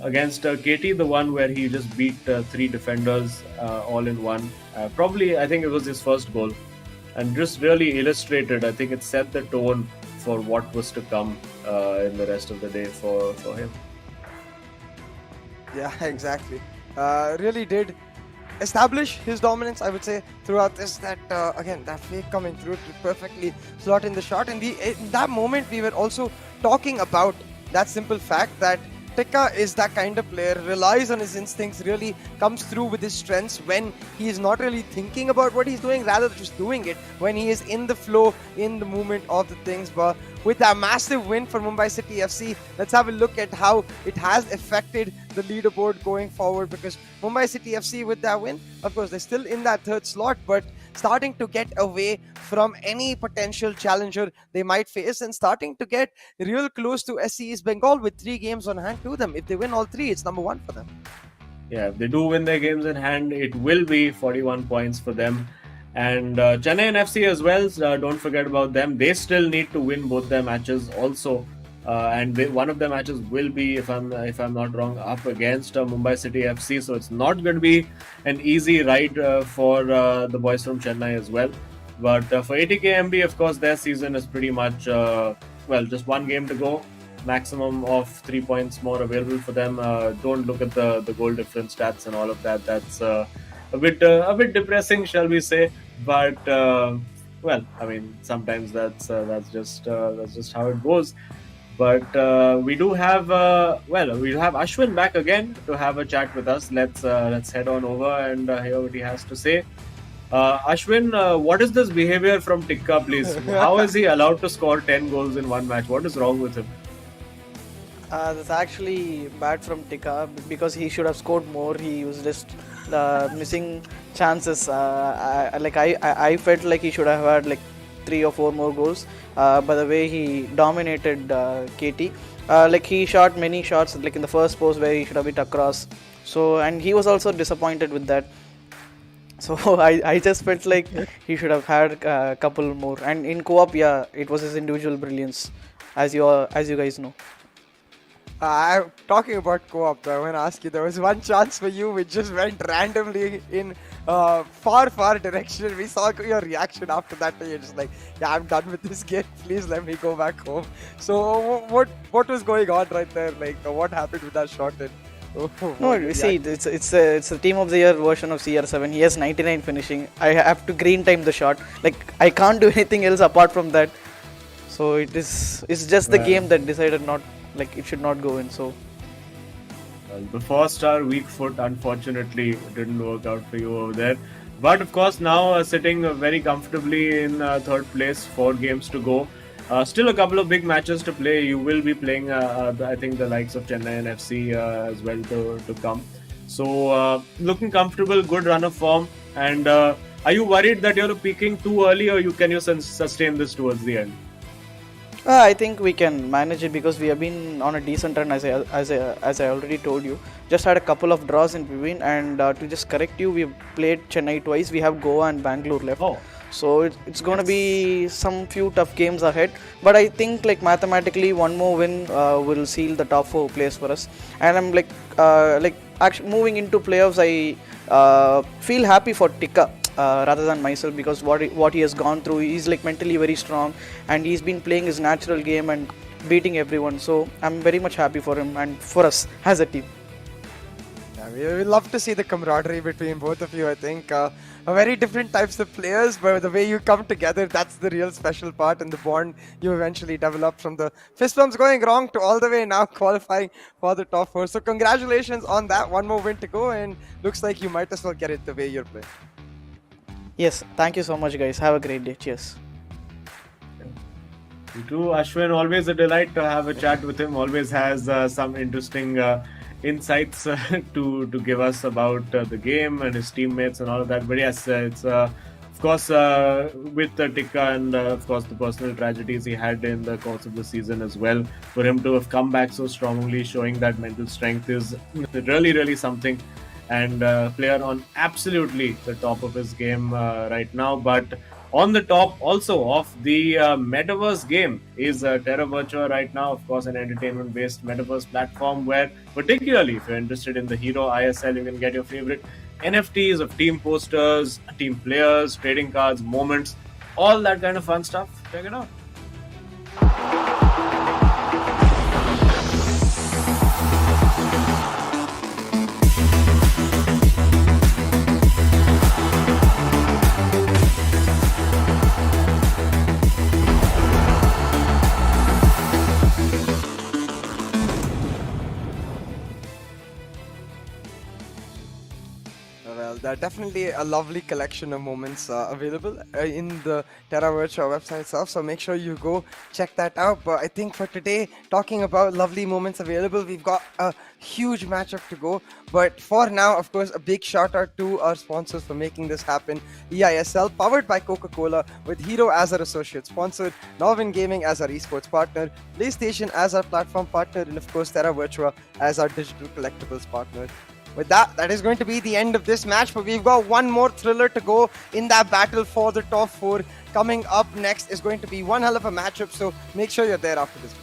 the one where he just beat 3 defenders all in one. Probably, I think it was his first goal. And just really illustrated, I think it set the tone for what was to come in the rest of the day for him. Yeah, exactly. Really did establish his dominance, I would say, throughout this. Again, that fake coming through to perfectly slot in the shot. And in that moment, we were also talking about that simple fact that Tikka is that kind of player, relies on his instincts, really comes through with his strengths when he is not really thinking about what he's doing, rather just doing it when he is in the flow, in the movement of the things. But with that massive win for Mumbai City FC, let's have a look at how it has affected the leaderboard going forward, because Mumbai City FC with that win, of course, they're still in that 3rd slot, but starting to get away from any potential challenger they might face and starting to get real close to SC East Bengal with 3 games on hand to them. If they win all 3, it's number 1 for them. Yeah, if they do win their games in hand, it will be 41 points for them. And Chennai and FC as well, don't forget about them. They still need to win both their matches also. And one of their matches will be, if I'm not wrong, up against Mumbai City FC. So it's not going to be an easy ride for the boys from Chennai as well. But for ATKMB, of course, their season is pretty much just 1 game to go. Maximum of 3 points more available for them. Don't look at the goal difference stats and all of that. That's a bit depressing, shall we say? But I mean, sometimes that's just how it goes. But we do have we'll have Ashwin back again to have a chat with us. Let's head on over and hear what he has to say. Ashwin, what is this behavior from Tikka, please? How is he allowed to score 10 goals in one match? What is wrong with him? That's actually bad from Tikka, because he should have scored more. He was just missing chances. I felt like he should have had like 3 or 4 more goals. By the way he dominated KT, he shot many shots like in the first post where he should have hit across. So, and he was also disappointed with that. So I just felt like he should have had a couple more. And in co-op, yeah, it was his individual brilliance, as you guys know. Talking about co-op, I want to ask you, there was one chance for you which just went randomly in far direction. We saw your reaction after that. You're just like, yeah, I'm done with this game. Please let me go back home. So what was going on right there? Like, what happened with that shot? Oh, No, yeah. see, it's the team of the year version of CR7. He has 99 finishing. I have to green time the shot. Like I can't do anything else apart from that. So it's just the Well. game that decided not, like, it should not go in. So The first star weak foot, unfortunately, didn't work out for you over there. But of course, now sitting very comfortably in third place, 4 games to go. Still a couple of big matches to play. You will be playing, I think, the likes of Chennai and FC as well to come. So, looking comfortable, good run of form. And are you worried that you're peaking too early, or can you sustain this towards the end? I think we can manage it because we have been on a decent run, as I already told you. Just had a couple of draws in between, and to just correct you, we've played Chennai twice. We have Goa and Bangalore left. Oh. So it's going to be some few tough games ahead. But I think, like, mathematically, one more win will seal the top 4 place for us. And I'm actually moving into playoffs. I feel happy for Tikka. Rather than myself, because what he has gone through, he's like mentally very strong, and he's been playing his natural game and beating everyone. So I'm very much happy for him and for us as a team. Yeah, we love to see the camaraderie between both of you. I think very different types of players, but the way you come together, that's the real special part, and the bond you eventually develop from the fist bumps going wrong to all the way now qualifying for the top 4. So congratulations on that. One more win to go, and looks like you might as well get it the way you're playing. Yes, thank you so much, guys. Have a great day. Cheers. You too, Ashwin. Always a delight to have a chat with him. Always has some interesting insights to give us about the game and his teammates and all of that. But yes, it's of course with Tikka and of course the personal tragedies he had in the course of the season as well. For him to have come back so strongly, showing that mental strength is really something. And player on absolutely the top of his game right now. But on the top also of the metaverse game is Terra Virtua right now, of course, an entertainment-based metaverse platform where, particularly if you're interested in the Hero eISL, you can get your favorite NFTs of team posters, team players, trading cards, moments, all that kind of fun stuff. Check it out. Well, there are definitely a lovely collection of moments available in the Terra Virtua website itself, so make sure you go check that out. But I think for today, talking about lovely moments available, we've got a huge matchup to go. But for now, of course, a big shout out to our sponsors for making this happen. eISL, powered by Coca-Cola, with Hero as our associate sponsor, Norwin Gaming as our esports partner, PlayStation as our platform partner, and of course Terra Virtua as our digital collectibles partner. With that is going to be the end of this match, but we've got one more thriller to go in that battle for the top 4. Coming up next is going to be one hell of a matchup, so make sure you're there after this.